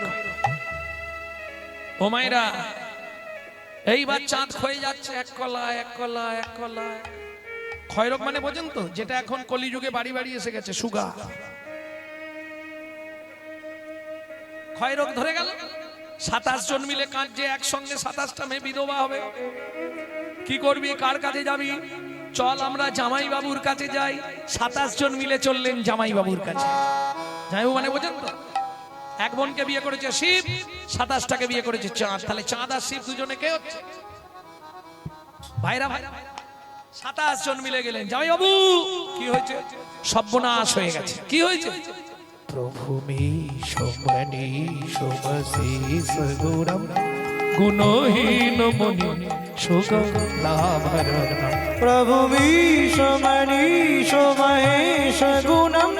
ও মায়েরা, এইবার চাঁদ ক্ষয়ে যাচ্ছে, এক কলা এক কলা এক কলা। ক্ষয়রোগ মানে বোঝেন তো, যেটা এখন কলিযুগে বাড়ি বাড়ি এসে গেছে, সুগার। ক্ষয়রোগ ধরে গেল, 27 জন মিলে কাঁদছে, একসঙ্গে 27টা মেয়ে বিধবা হবে। কি করবি, কার কাছে যাবি? চল আমরা জামাই বাবুর কাছে যাই। 27 জন মিলে চললেন জামাই বাবুর কাছে। জামাইবাবু মানে বোঝেন তো, এক বোনকে বিয়ে করেছে শিব, 27টাকে বিয়ে করেছে চাঁদ, তাহলে চাঁদ আর শিব দুজনে কে হচ্ছে? ভাইরা ভাইরা 27 জন মিলে গেলেন। জামাই বাবু কি হয়েছে? সর্বনাশ হয়ে গেছে। কি হয়েছে? প্রভু মীশ গুণম গুণহীন মনি সুগলাভরণম। প্রভু মনীষ মহেশ গুণম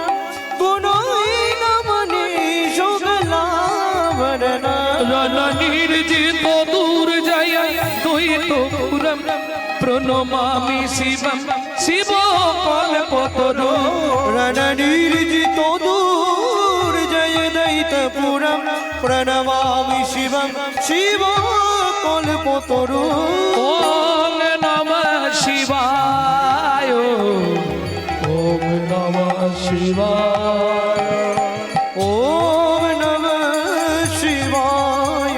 গুণহীন মনীষ গলাভরণম। রণনির্জিত দুর্জয় দ্বৈত পুরম প্রণমামি শিবম শিব কল্পতরু। রণনির্জিত দুর্জয় দৈতপুরম প্রণমামি শিবম শিব কল্পতরু। ওম নমঃ শিবায়, ওম নমঃ শিবায়, ওম নমঃ শিবায়,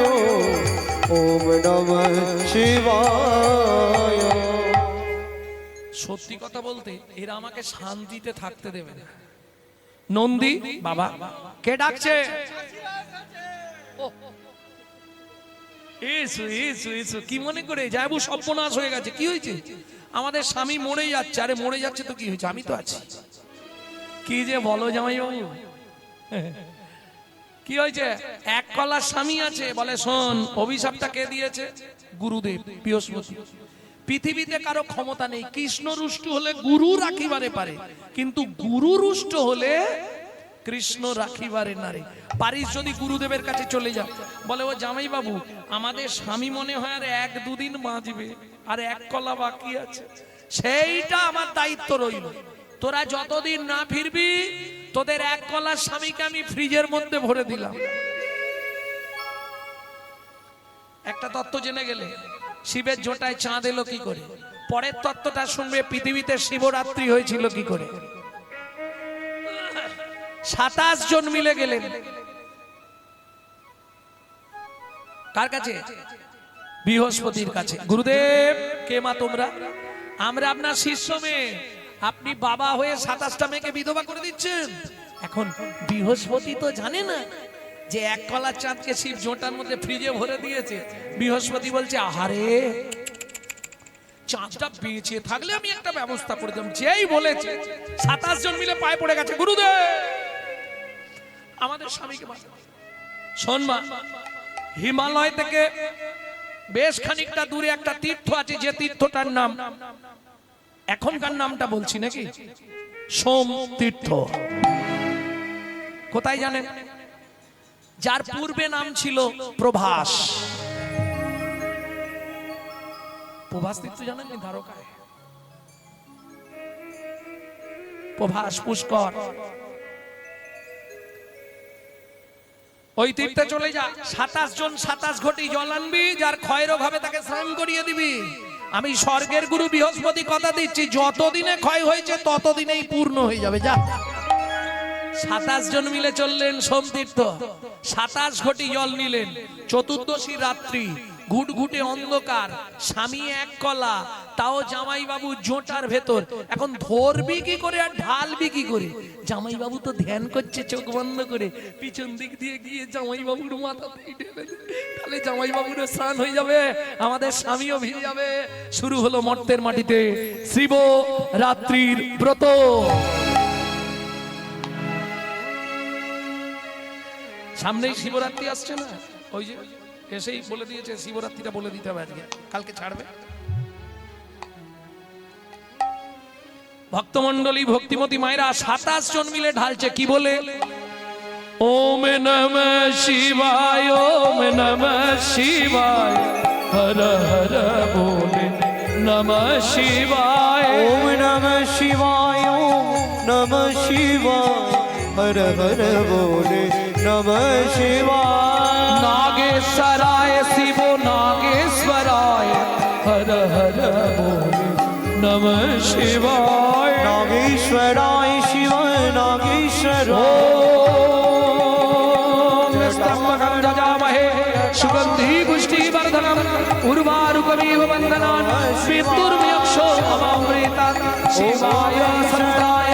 ওম নমঃ শিবায়। সত্যি কথা বলতে এরা আমাকে শান্তিতে থাকতে দেবে না। নন্দী বাবা কে ডাকছে? এসো এসো এসো। কি মনে করে যাবো? সর্বনাশ হয়ে গেছে। কি হয়েছে? আমাদের স্বামী মরে যাচ্ছে। আরে মরে যাচ্ছে তো কি হয়েছে, আমি তো আছি। কি যে বলো জামাই বাবু, কি হয়েছে? এক কলার স্বামী আছে, বলে শোন অভিশাপটা কে দিয়েছে? গুরুদেব বৃহস্পতি। পৃথিবীতে কারো ক্ষমতা নেই, কৃষ্ণ রুষ্ট হলে গুরু রাখিবারে পারে, কিন্তু গুরু রুষ্ট হলে কৃষ্ণ রাখিবারে নারে। পারিস যদি গুরুদেবের কাছে চলে যা। বলে ও জামাই বাবু আমাদের স্বামী মনে হয় আর 1-2 দিন বাঁচবে, আর এক কলা বাকি আছে, সেইটা আমার দায়িত্ব রইল। তোরা যতদিন না ফিরবি তোদের এক কলার স্বামীকে আমি ফ্রিজের মধ্যে ভরে দিলাম। একটা তত্ত্ব জেনে গেলে শিবের জোটায় চাঁদ এলো কি করে। পরের তত্ত্বটা শুনবে পৃথিবীতে শিবরাত্রি হয়েছিল কি করে। 27 জন মিলে গেলেন কার কাছে? বৃহস্পতির কাছে। গুরুদেব কে মা তোমরা? আমরা আপনার শিষ্য মেয়ে, আপনি বাবা হয়ে 27টা মেয়েকে বিধবা করে দিচ্ছেন। এখন বৃহস্পতি তো জানে না যে এক কলা চাঁদকে শিব জোটার মধ্যে ফ্রিজে ভরে দিয়েছে। বৃহস্পতি বলছে আহারে চাঁদটা বেঁচে থাকলে আমি একটা ব্যবস্থা করে দিলাম। যেই বলেছে 27 জন মিলে পায়ে পড়ে গেছে, গুরুদেব আমাদের স্বামীকে শোন মা, হিমালয় থেকে বেশ খানিকটা দূরে একটা তীর্থ আছে, যে তীর্থটার নাম এখনকার নামটা বলছি নাকি, সোম তীর্থ। কোথায় জানেন? যার পূর্বে নাম ছিল প্রভাস। প্রভাস তীর্থ জানেন? দ্বারকায় প্রভাস পুষ্কর ওই তীর্থে চলে যা, 27 জন 27 ঘটি জল আনবি, যার ক্ষয় রোগ হবে তাকে স্নান করিয়ে দিবি। আমি স্বর্গের গুরু বৃহস্পতি কথা দিচ্ছি, যতদিনে ক্ষয় হয়েছে ততদিনেই পূর্ণ হয়ে যাবে। যা। 27 জন মিলে চললেন সোমতীর্থ, 27 ঘটি জল নিলেন। চতুর্দশী রাত্রি, ঘুটঘুটে অন্ধকার, স্বামী এক কলা, তাও জামাই বাবু জোটার ভেতর। এখন ধরবি কি করে আর ঢালবি কি করে? জামাই বাবু তো ধ্যান করছে চোখ বন্ধ করে, পিছন দিক দিয়ে গিয়ে জামাই বাবুর মাথাতেই ঢেলে দে, তাহলে জামাই বাবুর স্নান হয়ে যাবে, আমাদের স্বামীও ভিজে যাবে। শুরু হলো মর্তের মাটিতে শিব রাত্রির ব্রত। সামনেই শিবরাত্রি আসছে না, ওই যে এসেই বলে দিয়েছে শিবরাত্রিটা বলে দিতে হবে আজকে, কালকে ছাড়বে। ভক্তমণ্ডলী ভক্তিমতী মায়েরা 27 জন মিলে ঢালছে, কি বলে? ওম নমঃ শিবায়, ওম নমঃ শিবায়, হর হর বলে নমঃ শিবায়, ওম নমঃ শিবায়, ওম নমঃ শিবায়, হর হর বলে নমঃ শিবায়। নাগেশ্বরায় শিব নাগেশ্বরায়, হর হর বলে নমঃ শিবায়। নাগেশ্বরায় শিব নাগেশ্বরায়, স্তম্ভকং যজামহে সুগন্ধি পুষ্টিবর্ধনম উর্বারুকমিব বন্ধনান মৃত্যুর্ময়ক্ষো অমৃতাৎ শিবায় সন্তায়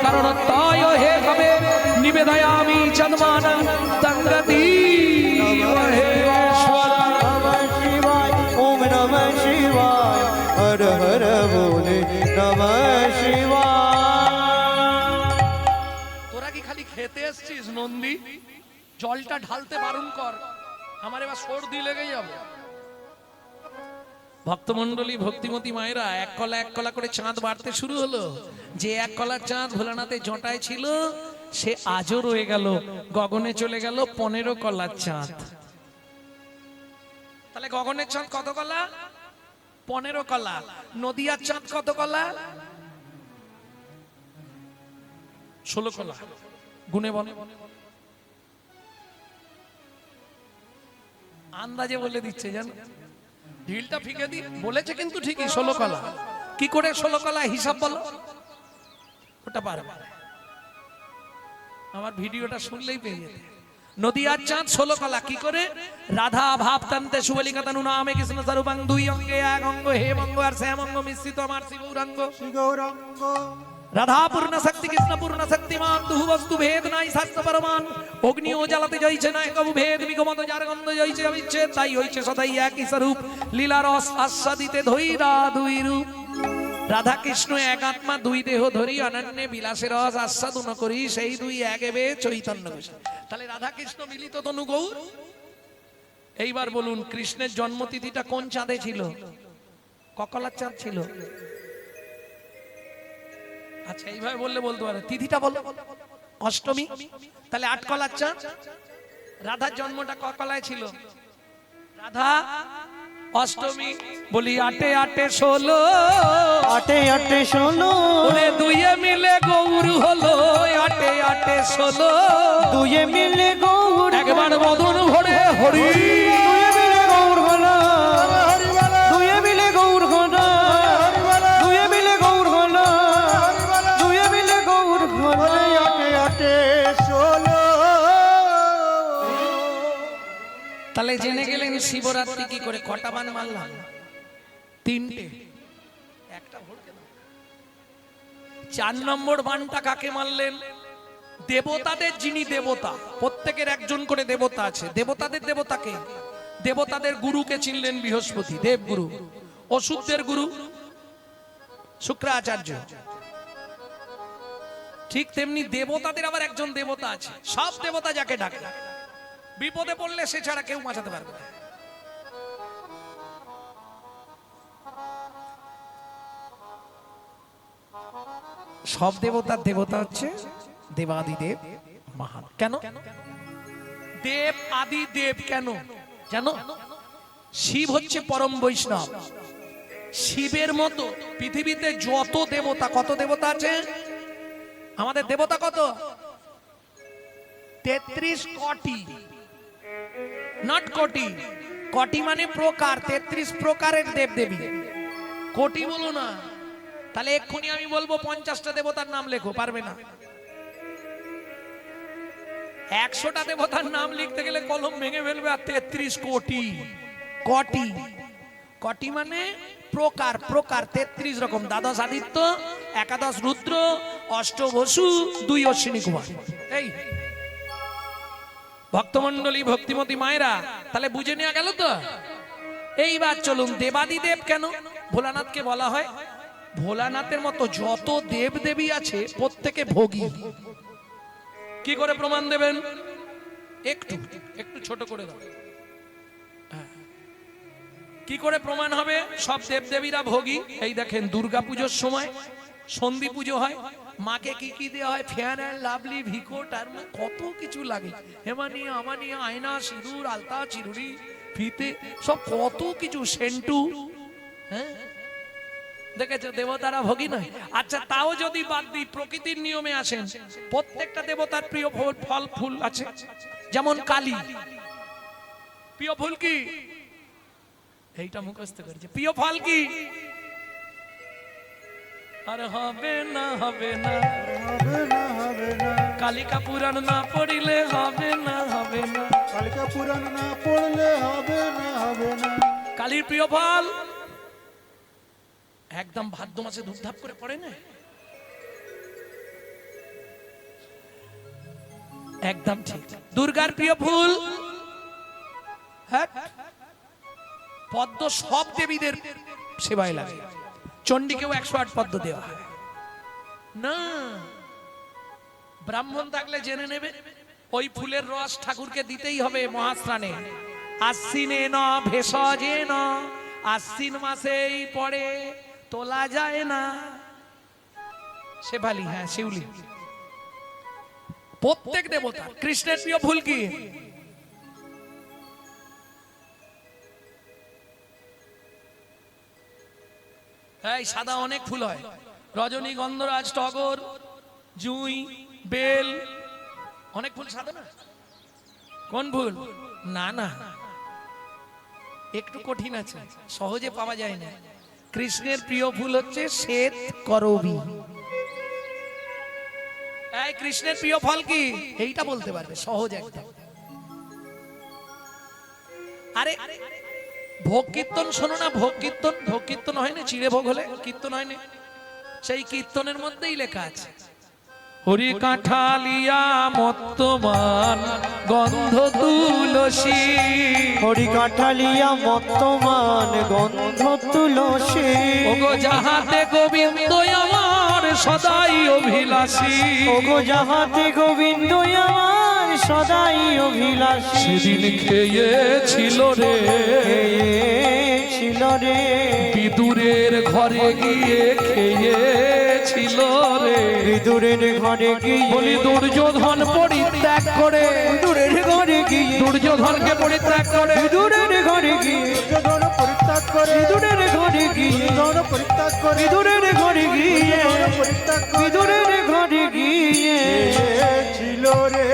করণোত্তায় হে কবে নিবেদয়ামি চন্মানং তঙ্গতি নমঃ শিবায়, ওম নমঃ শিবায়, হর হর বলে নমঃ শিবায়। তোরা কি খালি খেতে এসছিস নন্দী? জলটা ঢালতে বারণ কর, আমার এবার সর্দি লেগে যাবে। ভক্তমণ্ডলী ভক্তিমতী মায়েরা এক কলা করে চাঁদ বাড়তে শুরু হলো। যে এক কলার চাঁদ ভোলানাথের জটায় ছিল সে আজও রয়ে গেল, গগনে চলে গেল 15 কলার চাঁদ। তাহলে গগনের চাঁদ কত কলা? 15 কলা। নদিয়ার চাঁদ কত কলা? 16 কলা। গুনে বলে আন্দাজে বলে দিচ্ছে, জানো ঢিলটা ফিকে দি বলেছে কিন্তু ঠিকই 16 কলা। কি করে 16 কলা হিসাব বলো? ওটা পারবে, আমার ভিডিওটা শুনলেই পেয়ে যেতে। নদিয়ার চাঁদ 16 কলা। কি করে? রাধা ভাব তান্তে সুবলিকা তানু নামে কৃষ্ণ স্বরূপাং, 2 অঙ্গে 1 অঙ্গ, হে অঙ্গ আর শ্যাম অঙ্গ মিশ্রিত আমার শিব গৌরাঙ্গ। গৌরাঙ্গ রাধা পূর্ণ শক্তি কৃষ্ণ পূর্ণ শক্তিমান, দুহু বস্তু ভেদ নাই শাস্ত্র পরমান। অগ্নি ও জ্বালাতে যাইছে না কবু ভেদ, বিগমত যার গন্ধ যাইছে অবিচ্ছেদ, তাই হইছে সদাই একই স্বরূপ, লীলা রস আস্বাদিতে ধৈরা দুই রূপ। রাধা কৃষ্ণ এক আত্মা, 2 দেহ ধরি অনন্যে বিলাসের রস আস্বাদন করি, সেই 2 এক এবে চৈতন্য ঘোষ। তাহলে রাধা কৃষ্ণ মিলিত তনু গৌর। এইবার বলুন, কৃষ্ণের জন্মতিথিটা কোন চাঁদে ছিল? ককলার চাঁদ ছিল। আচ্ছা এইভাবে বললে বলতে পারো, তিথিটা বলো। অষ্টমী। তাহলে 8 কলার চাঁদ। রাধার জন্মটা ককলায় ছিল? রাধা অষ্টমী। বলি 8 8 16, 8 8 16, ওরে 2 মিলে গৌর হলো 8 8 16। 2 মিলে গৌর, একবার মদন ভরে হরি, 2 মিলে গৌর হলো, 2 মিলে গৌর হলো, 2 মিলে গৌর হলো, 2 মিলে গৌর হলো। 8 8 16। তাহলে জেনে গেলেন শিবরাত্রি কি করে? কটা বান মারলাম? 3টে। একটা ভরকে দাও। 4 নম্বর বানটা কাকে মারলেন? দেবতাদের যিনি দেবতা, প্রত্যেকের একজন করে দেবতা আছে। দেবতাদের দেবতাকে, দেবতাদের গুরুকে চিনলেন বৃহস্পতি দেবগুরু, অসুরদের গুরু শুক্রাচার্য। ঠিক তেমনি দেবতাদের আবার একজন দেবতা আছে। সব দেবতা যাকে ডাকে, বিপদে পড়লে সে ছাড়া কেউ বাঁচাতে পারবে না। সব দেবতার দেবতা হচ্ছে দেবাদিদেব মহান। কেন দেব আদি দেব? কেন জানো? শিব হচ্ছে পরম বৈষ্ণব। শিবের মতো পৃথিবীতে যত দেবতা, কত দেবতা আছে? আমাদের দেবতা কত? 33 কোটি। নট কোটি। কোটি মানে প্রকার, 33 প্রকারের দেব দেবী। কোটি বলো না, তাহলে এক্ষুনি আমি বলবো 50টা দেবতার নাম লেখো, পারবে না। 100টা দেবতার নাম লিখতে গেলে কলম ভেঙে ফেলবে। আর 33 কোটি। কোটি, কোটি মানে প্রকার, প্রকার 33 রকম। দ্বাদশ আদিত্য, একাদশ রুদ্র, অষ্ট বসু, 2 অশ্বিনী কুমার। এই ভক্তমন্ডলী, ভক্তিমতী মায়েরা, তাহলে বুঝে নেওয়া গেল তো। এইবার চলুন, দেবাদিদেব কেন ভোলানাথকে বলা হয়? ভোলানাথের মতো যত দেব দেবী আছে প্রত্যেকে ভোগী। কি করে প্রমাণ দেবেন? একটু একটু ছোট করে দাও। কি করে প্রমাণ হবে সব দেব দেবীরা ভোগী? এই দেখেন, দুর্গা পুজোর সময় সন্ধি পুজো হয়, মাকে কি কি দেওয়া হয়? ফেয়ার অ্যান্ড লাভলি, ভিকো, টার্ম, কত কিছু লাগে। হেমানিয়া, আমানিয়া, আয়না, সিঁদুর, আলতা, চিরুনি, ফিতে, সব কত কিছু, সেন্টু। হ্যাঁ, দেখেছো দেবতারা ভোগী নয়? আচ্ছা, তাও যদি বাদ দিই, প্রকৃতির নিয়মে আসেন, প্রত্যেকটা দেবতার প্রিয় ফল ফুল আছে। যেমন কালী, প্রিয় ফুল কি? এইটা মুখস্থ করেছে। প্রিয় ফল কি? আর হবে না, হবে না, হবে না, হবে না, কালিকা পুরাণ না পড়িলে হবে না, হবে না। কালিকা পুরাণ না পড়লে হবে না, হবে না। কালীর প্রিয় ফল একদম ভাদ্র মাসে ধূপধাপ করে পড়ে না, একদম ঠিক। দুর্গার প্রিয় ফুল হ্যাঁ পদ্ম, সব দেবীদের সেবায় লাগে। চণ্ডীকেও 108 পদ্ম দেওয়া হয় না। ব্রাহ্মণ থাকলে জেনে নেবে, ওই ফুলের রস ঠাকুরকে দিতেই হবে মহাস্নানে। আশ্বিনে ন ভেষজে ন, আশ্বিন মাসেই পড়ে, তোলা যায় না। শেফালি, হ্যাঁ শিউলি। প্রত্যেক দেবতা। কৃষ্ণের প্রিয় ফুল কি? এই সাদা অনেক ফুল হয়, রজনী, গন্ধরাজ, টগর, জুঁই, বেল, অনেক ফুল সাদা না? কোন ফুল? না না, একটু কঠিন আছে, সহজে পাওয়া যায় না। কৃষ্ণের প্রিয় ফুল হচ্ছে শ্বেত করবী। এই কৃষ্ণের প্রিয় ফল কি? এইটা বলতে পারবে, সহজ একদম। আরে ভোগ কীর্তন শোনো না, ভোগ কীর্তন, ভোগ কীর্তন হয় না? চিড়ে ভোগ হলে কীর্তন হয় না? সেই কীর্তনের মধ্যেই লেখা আছে, হরি কাঁঠালিয়া মত্তমান গন্ধ তুলসী, হরি কাঠালিয়া মত্তমান গন্ধ তুলসী, ওগো যাহাতে গোবিন্দ আমার সদাই অভিলাষী, ওগো যাহাতে গোবিন্দ আমার সদাই অভিলাষী। সেদিন খেয়েছিল রে, ছিল রে, বিদুরের ঘরে গিয়ে খেয়েছিল রে, বিদুরের ঘরে গিয়ে, বলি দুর্যোধন পরিত্যাগ করে, বিদুরের ঘরে গিয়ে, দুর্যোধনকে পরিত্যাগ করে, বিদুরের ঘরে গিয়ে, দুর্যোধন পরিত্যাগ করে, বিদুরের ঘরে গিয়ে, দুর্যোধন পরিত্যাগ করে, বিদুরের ঘরে গিয়ে, পরিত্যাগ করে, বিদুরের ঘরে গিয়ে ছিল রে।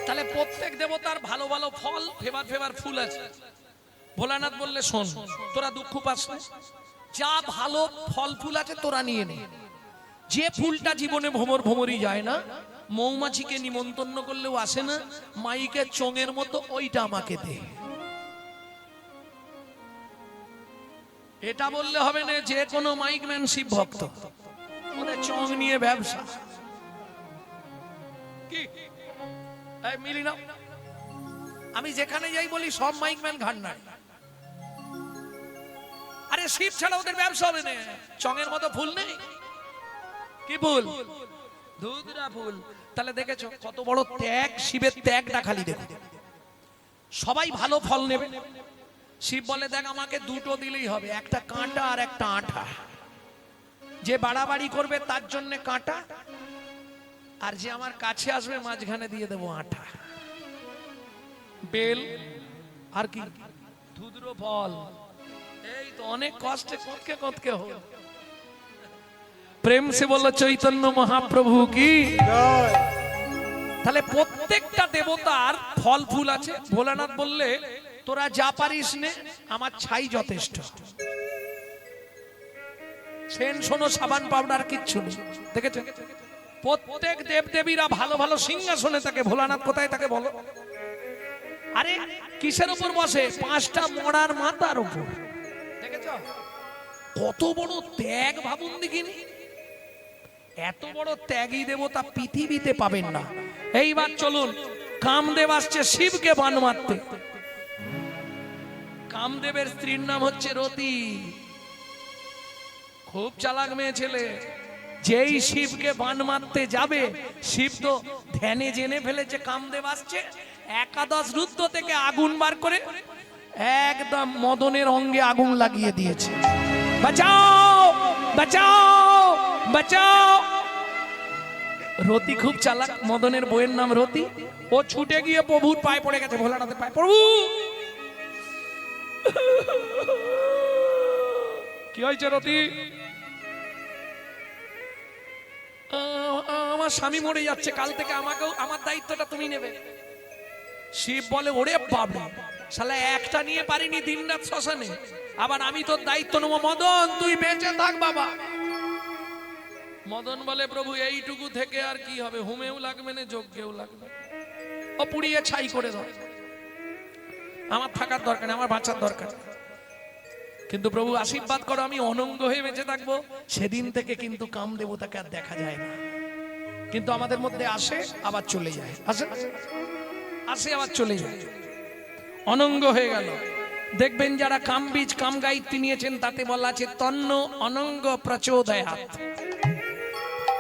তাহলে প্রত্যেক দেবতার ভালো ভালো ফল, ফেভার ফেভার ফুল আছে। ভোলানাথ বললে শোন, তোরা দুঃখ পাস না, যা ভালো ফল ফুল আছে তোরা নিয়ে নে। যে ফুলটা জীবনে ভ্রমর ভ্রমরই যায় না, মৌমাছিকে নিমন্ত্রণ করলেও আসে না, মাইকের চোঙের মতো, ওইটা আমাকে দে। এটা বললে হবে না যে কোনো মাইকম্যান শিব ভক্ত, ওদের চোঙ নিয়ে ব্যবসা। কি এই মিলি না? আমি যেখানে যাই বলি সব মাইকম্যান ঘান্নায়। আরে শিব ছাড়া ওদের ব্যবসা হবে না। চঙের মতো ফুল নেই? কি ফুল? ধুতরা ফুল। তাহলে দেখেছো কত বড় ত্যাগ, শিবের ত্যাগটা খালি দেখো। সবাই ভালো ফল নেবে, শিব বলে দেখ আমাকে দুটো দিলেই হবে, একটা কাঁটা আর একটা আঠা। যে বাড়াবাড়ি করবে তার জন্য কাঁটা, আর যে আমার কাছে আসবে মাঝখানে দিয়ে দেবো আঠা। বেল আর কি? ধুদ্র ফল। এই তো অনেক কষ্টে কতকে কতকে হো। প্রেম সে বললো চৈতন্য মহাপ্রভু কি জয়। তাহলে প্রত্যেকটা দেবতার ফল ফুল আছে। ভোলানাথ বললে তোরা যা পারিস নে, আমার ছাই যথেষ্ট। সেন শোনো সাবান পাউডার কিচ্ছু নেই, দেখেছেন? প্রত্যেক দেবদেবীরা ভালো ভালো সিংহাসনে থাকে, ভোলানাথ কোথায় থাকে বলো? আরে কিসের উপর বসে? 5টা মরার মাথার উপর, দেখেছ? কত বড় ত্যাগ ভাবুন দেখিনি। এত বড় ত্যাগী দেবতা পৃথিবীতে পাবেন না। এইবার চলুন, কামদেব আসছে শিবকে বান মারতে। কামদেবের স্ত্রীর নাম হচ্ছে রতি, খুব চালাক মেয়ে ছেলে। যেই শিবকে বান মারতে যাবে, শিব তো ধ্যানে জেনে ফেলেছে কামদেব আসছে, একাদশ রুদ্র থেকে আগুন বার করে একদম মদনের অঙ্গে আগুন লাগিয়ে দিয়েছে। বাঁচাও বাঁচাও বাঁচাও। রতি খুব চালাক, মদনের বইয়ের নাম রতি। ও ছুটে গিয়ে প্রভুর পায়ে পড়ে গেছে, ভোলানাথের পায়ে। প্রভু কি হয়েছে রতি? আমার স্বামী মরে যাচ্ছে, কাল থেকে আমাকেও আমার দায়িত্বটা তুমি নেবে। শিব বলে ওরে বাবা, শালা একটা নিয়ে পারিনি দিনরাত শ্মশানে, আবার আমি তোর দায়িত্ব নেবো। মদন তুই বেঁচে থাক বাবা। মদন বলে প্রভু এইটুকু থেকে আর কি হবে, হুমেও লাগবে না যজ্ঞেও লাগবে, ও পুড়িয়ে ছাই করে দাও, আমার থাকার দরকার নেই, আমার বাঁচার দরকার। কিন্তু প্রভু আশীর্বাদ করো আমি অনঙ্গ হয়ে বেঁচে থাকবো। সেদিন থেকে কিন্তু কামদেবতাকে আর দেখা যায় না, কিন্তু আমাদের মধ্যে আসে আবার চলে যায়, আসে আসে আবার চলে যায়, অনঙ্গ হয়ে গেল। দেখবেন যারা কামবীজ কাম গায়ত্রী নিয়েছেন তাতে বলা আছে তন্ন অনঙ্গ প্রচোদয়াৎ।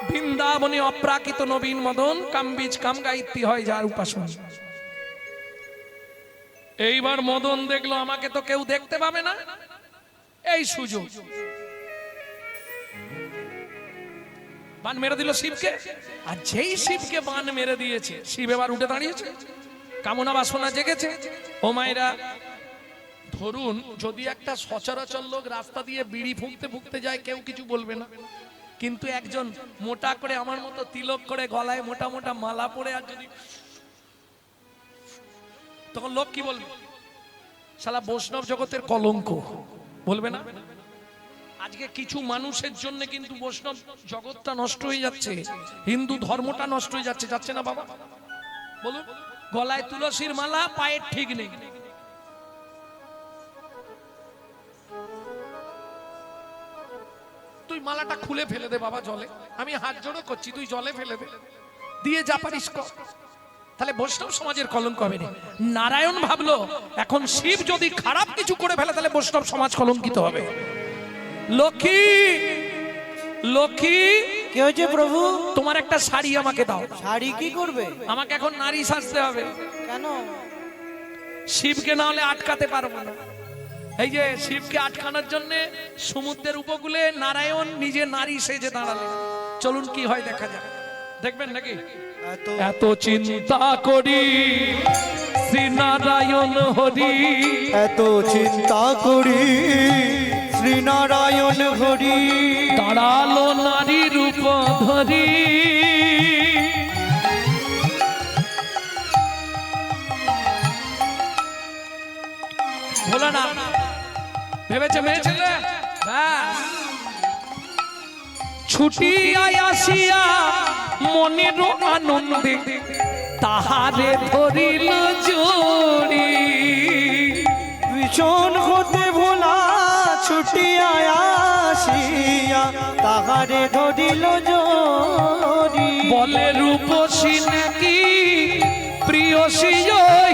বৃন্দাবনে অপ্রাকৃত নবীন মদন, কামবীজ কাম গায়ত্রী হয় যার উপাসনা। এইবার মদন দেখলো আমাকে তো কেউ দেখতে পাবে না, এই সুযোগ বান মেরে দিল শিবকে। আর যেই শিবকে বান মেরে দিয়েছে, শিব এবার উঠে দাঁড়িয়েছে, কামনা বাসনা জেগেছে। ও মায়েরা, ধরুন যদি একটা সচরাচর লোক রাস্তা দিয়ে বিড়ি ফুঁকতে ফুঁকতে যায়, কেউ কিছু বলবে না, কিন্তু একজন মোটা করে আমার মতো তিলক করে গলায় মোটা মোটা মালা পরে আর যদি, তখন লোক কি বলবে? শালা বৈষ্ণব জগতের কলঙ্ক, বলবে না? আজকে কিছু মানুষের জন্য কিন্তু বৈষ্ণব জগৎটা নষ্ট হয়ে যাচ্ছে, হিন্দু ধর্মটা নষ্ট হয়ে যাচ্ছে, যাচ্ছে না বাবা? বলুন, গলায় তুলসীর মালা, পায়ের ঠিক নেই। তুই মালাটা খুলে ফেলে দে বাবা জলে, আমি হাত জোড়ো করছি, তুই জলে ফেলে দে, দিয়ে যা পারিস কর, তাহলে বৈষ্ণব সমাজের কলঙ্ক হবে না। নারায়ণ ভাবলো এখন শিব যদি খারাপ কিছু করে ফেলে তাহলে বৈষ্ণব সমাজ কলঙ্কিত হবে। লক্ষ্মী লক্ষ্মী, কি হয়েছে প্রভু? তোমার একটা শাড়ি আমাকে দাও। শাড়ি কি করবে? আমাকে এখন নারী সাজতে হবে। কেন? শিবকে না হলে আটকাতে পারবো না। এই যে শিবকে আটকানোর জন্য সমুদ্রের উপকূলে নারায়ণ নিজে নারী সেজে দাঁড়ালেন। চলুন কি হয় দেখা যাক, দেখবেন নাকি? এত চিন্তা করি শ্রী নারায়ণ হরি, এত চিন্তা করি শ্রীনারায়ণ হরি, দাঁড়ালো নারী রূপ ধরি। বলো না, ভেবেছে মেয়ে ছেলে ছুটিয়া আসিয়া মনের আনন্দে তাহারে ধরিল জড়ি। ভীষণ হতে ভোলা ছুটিয়া আসিয়া তাহারে ধরিল জড়ি। বলে রূপসী নাকি প্রিয়সী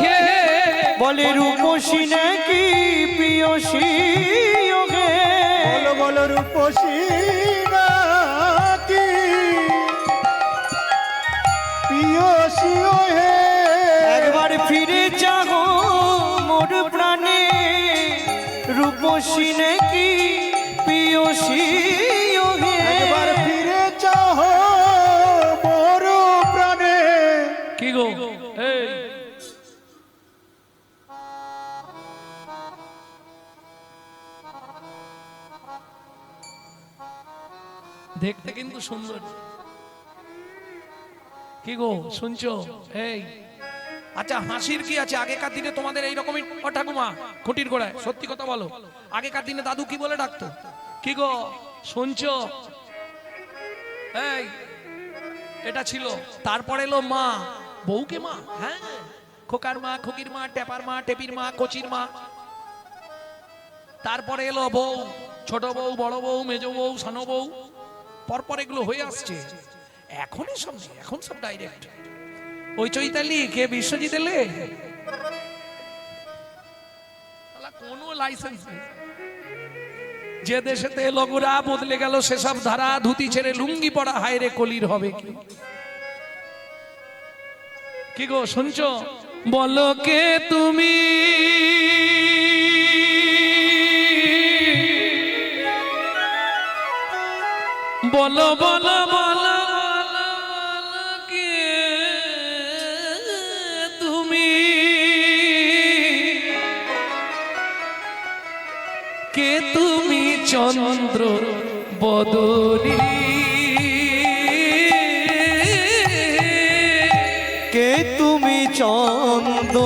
হে, বলে রূপসী নাকি প্রিয়সী হে, বলো বলো রূপসী নাকি প্রিয়সী হে। একবার ফিরে যাও মোর প্রাণে, রূপসী নাকি প্রিয়সী হে। একবার ফিরে চাহ মোর প্রাণে। কি গো এই দেখতে কিন্তু সুন্দর, কি গো শুনছো? এই আচ্ছা, হাসির কি আছে? আগেকার দিনে তোমাদের এইরকমই ও ঠাকুমা খুঁটির গোড়ায় সত্যি কথা বলো, আগেকার দিনে দাদু কি বলে ডাকতো? কি গো শুনছো? এই এটা ছিল। তারপরে এলো মা, বউকে মা, হ্যাঁ, খোকার মা, খুকির মা, টেপার মা, টেপির মা, কচির মা। তারপরে এলো বউ, ছোট বউ, বড় বউ, মেজো বউ, সানো বউ, পরপর এগুলো হয়ে আসছে। এখন সব নেই, এখন সব ডাইরেক্ট। ওই চৈতালি কে বিশ্বজিৎ এলে, কোনো লাইসেন্স নেই। যে দেশেতে লগোরা বদলে গেল সেসব ধারা, ধুতি ছেড়ে লুঙ্গি পড়া, হায়রে কলির হবে কি? কি গো শুনছো? বলো কে তুমি, বলো বলো বলো কে তুমি, কে তুমি চন্দ্র বদনী, কে তুমি চন্দ্র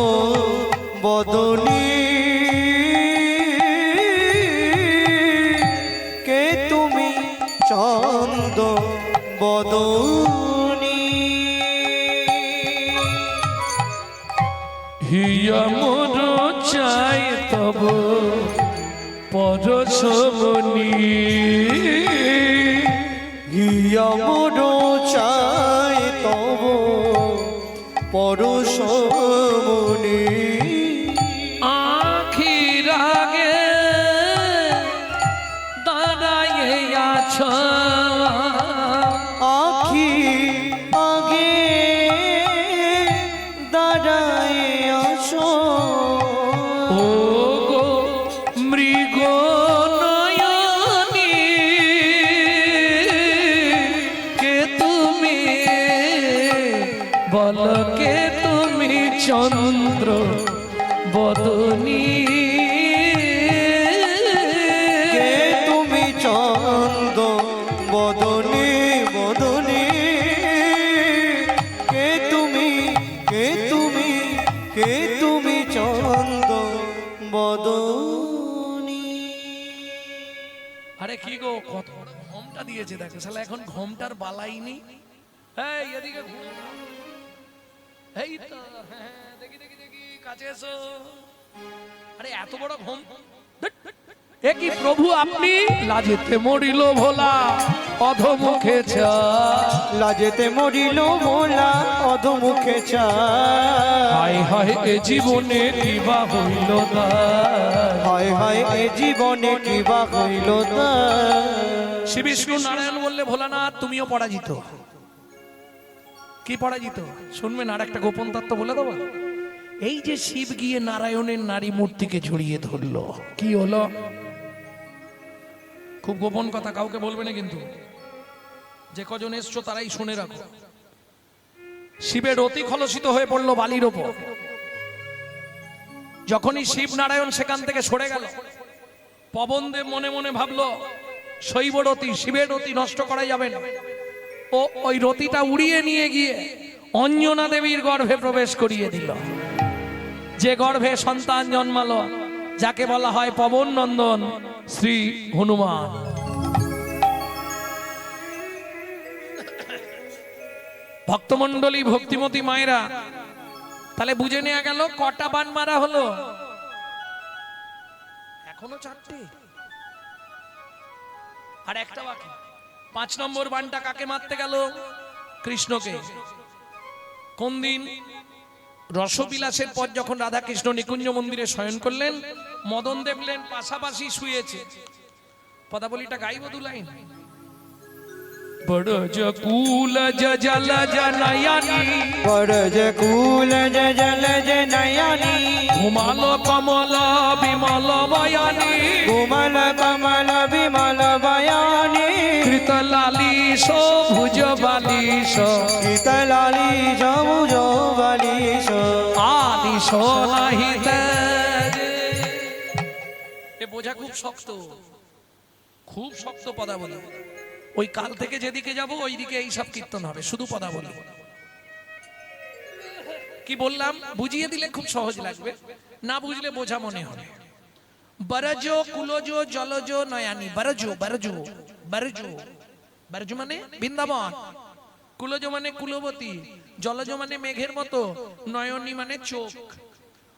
বদনী, কে তুমি চন্দ্র বদনী, হিয়া মোর চাই তব পরশমণি, হিয়া মোর চাই তব পরশমণি, আখির আগে দাঁড়াইয়ে আছো, আখি আগে দাঁড়ায় আসো, ও গো মৃগ নয়নী, কে তুমি, বল কে তুমি চন্দ্র বদনী, কে তুমি চন্দ্র বদনী বদনী, কে তুমি, কে তুমি, কে তুমি চন্দ্র বদনী। আরে কি গো, কত ঘোমটা দিয়েছে দেখো শালা, এখন ঘোমটার বালাই নেই। এই এদিকে ঘুরে। এই তো, হ্যাঁ, দেখি দেখি দেখি, কাছে এসো। আরে এত বড় ঘোম, এ কি প্রভু আপনি? লাজেতে মরিল ভোলা অধমুখে চা, লাজেতে মরিল ভোলা অধমুখে চা, হায় হায় এ জীবনে কিবা হইল তার, হায় হায় এ জীবনে কিবা হইল তার। শ্রী বিষ্ণু নারায়ণ বললে ভোলানাথ তুমিও পরাজিত। কি পরাজিত শুনবেন, আর একটা গোপন তত্ত্ব বলে দেবো। এই যে শিব গিয়ে নারায়ণের নারী মূর্তিকে জড়িয়ে ধরলো, কি হলো? খুব গোপন কথা, কাউকে বলবে না কিন্তু, যে কজন এসছো তারাই শুনে রাখো। শিবের অতি খলসিত হয়ে পড়লো বালির ওপর। যখনই শিব নারায়ণ সেখান থেকে সরে গেল, পবনদেব মনে মনে ভাবলো শৈব রতি, শিবের রতি নষ্ট করা যাবে না। ও ওই রতিটা উড়িয়ে নিয়ে গিয়ে অঞ্জনা দেবীর গর্ভে প্রবেশ করিয়ে দিল, যে গর্ভে সন্তান জন্মালো, যাকে বলা হয় পবন নন্দন শ্রী হনুমান। ভক্তমণ্ডলী, ভক্তিমতী মায়েরা, তাহলে বুঝে নেওয়া গেল কটা বান মারা হলো? এখনো 4টে, আর একটা বাকি। 5 নম্বর বানটা কাকে মারতে গেল? কৃষ্ণকে। কোন দিন? রসবিলাসের পর যখন রাধা কৃষ্ণ নিকুঞ্জ মন্দিরে শয়ন করলেন, মদন দেখলেন পাশাপাশি শুয়েছে। পদাবলীটা গাইব 2 লাইন। বড়জ কুল জল জনয়নি, বড়জ কুল জল জনয়নি, ঘুমাল কমল বিমল বয়ানি, কোমল কমল বিমল বয়ানি, কৃতলালিশ ভুজ বালিশ, শীতলালি সবুজ বালিশ, আলিশ নাহি তেজে। এ বোঝা খুব শক্ত, খুব শক্ত পদাবলী। ওই কাল থেকে যেদিকে যাব ওই দিকে এই সব কীর্তন হবে, শুধু পদাবলী। কি বললাম বুঝিয়ে দিলে খুব সহজ লাগবে, না বুঝলে বোঝা মনে হবে। বরজো কুলজো জলজো নয়ানি, বরজো বরজো বরজো, বরজো মানে বৃন্দাবন, কুলজো মানে কুলবতী, জলজ মানে মেঘের মতো, নয়নী মানে চোখ।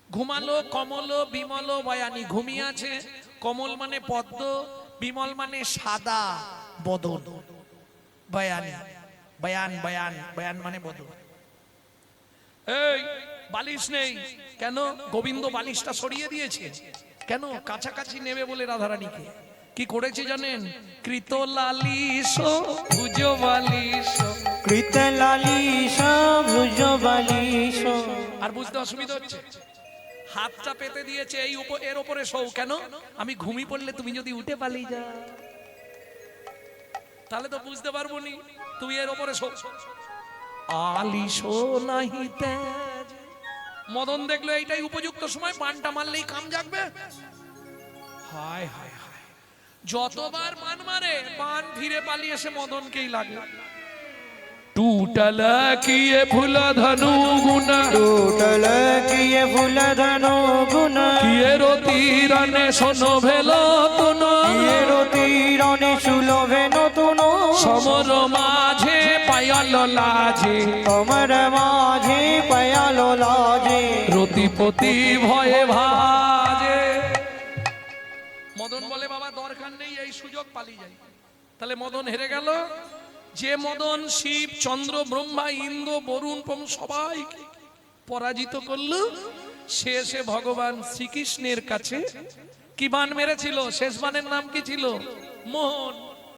ঘুমালো কমল বিমল বয়ানি, ঘুমিয়ে আছে, কমল মানে পদ্ম, বিমল মানে সাদা বদন, বয়ানি বয়ান বয়ান বয়ান মানে বদন। এই বালিশ নেই কেন? গোবিন্দ বালিশটা সরিয়ে দিয়েছে কেন? কাছাকাছি নেবে বলে রাধারানীকে। কি করেছে জানেন? কৃত লালিশ ভুজ বালিশ, কৃত লালিশ ভুজ বালিশ। আর বুঝতে অসুবিধা হচ্ছে? হাতটা পেতে দিয়েছে এই এর উপরে শোও কেন? আমি ঘুমিয়ে পড়লে তুমি যদি উঠে পালিয়ে যাও তাহলে তো বুঝতে পারবো নি, তুমি এর উপরে শোও। আলিশো নাহি তেজ। মদন দেখলো এইটাই উপযুক্ত সময়, পানটা মারলেই কাম জাগবে। হায় হায় হায়, যতবার পান মারে পান ফিরে পালিয়ে এসে মদনকেই লাগে। टूटल किए फूल धनु गुना, टूटल किए फूल धनु गुना, किए रो तीरने सोनो भेलो तुनो, किए रो तीरने सुलभे नतुनो, समर माझे पायल लाजे, समर माझे पायल लाजे, রতিপতি ভয়ে ভাজে। মদন বলে বাবা দরকার নেই, এই সুযোগ পালিয়ে যাই। তাহলে মদন হেরে গেল। যে মদন শিব চন্দ্র ব্রহ্মা ইন্দ্র বরুণ সবাইকে পরাজিত করলো, শেষে ভগবান শ্রীকৃষ্ণের কাছে কি বান মেরেছিল? শেষ বানের নাম কি ছিল? মোহন।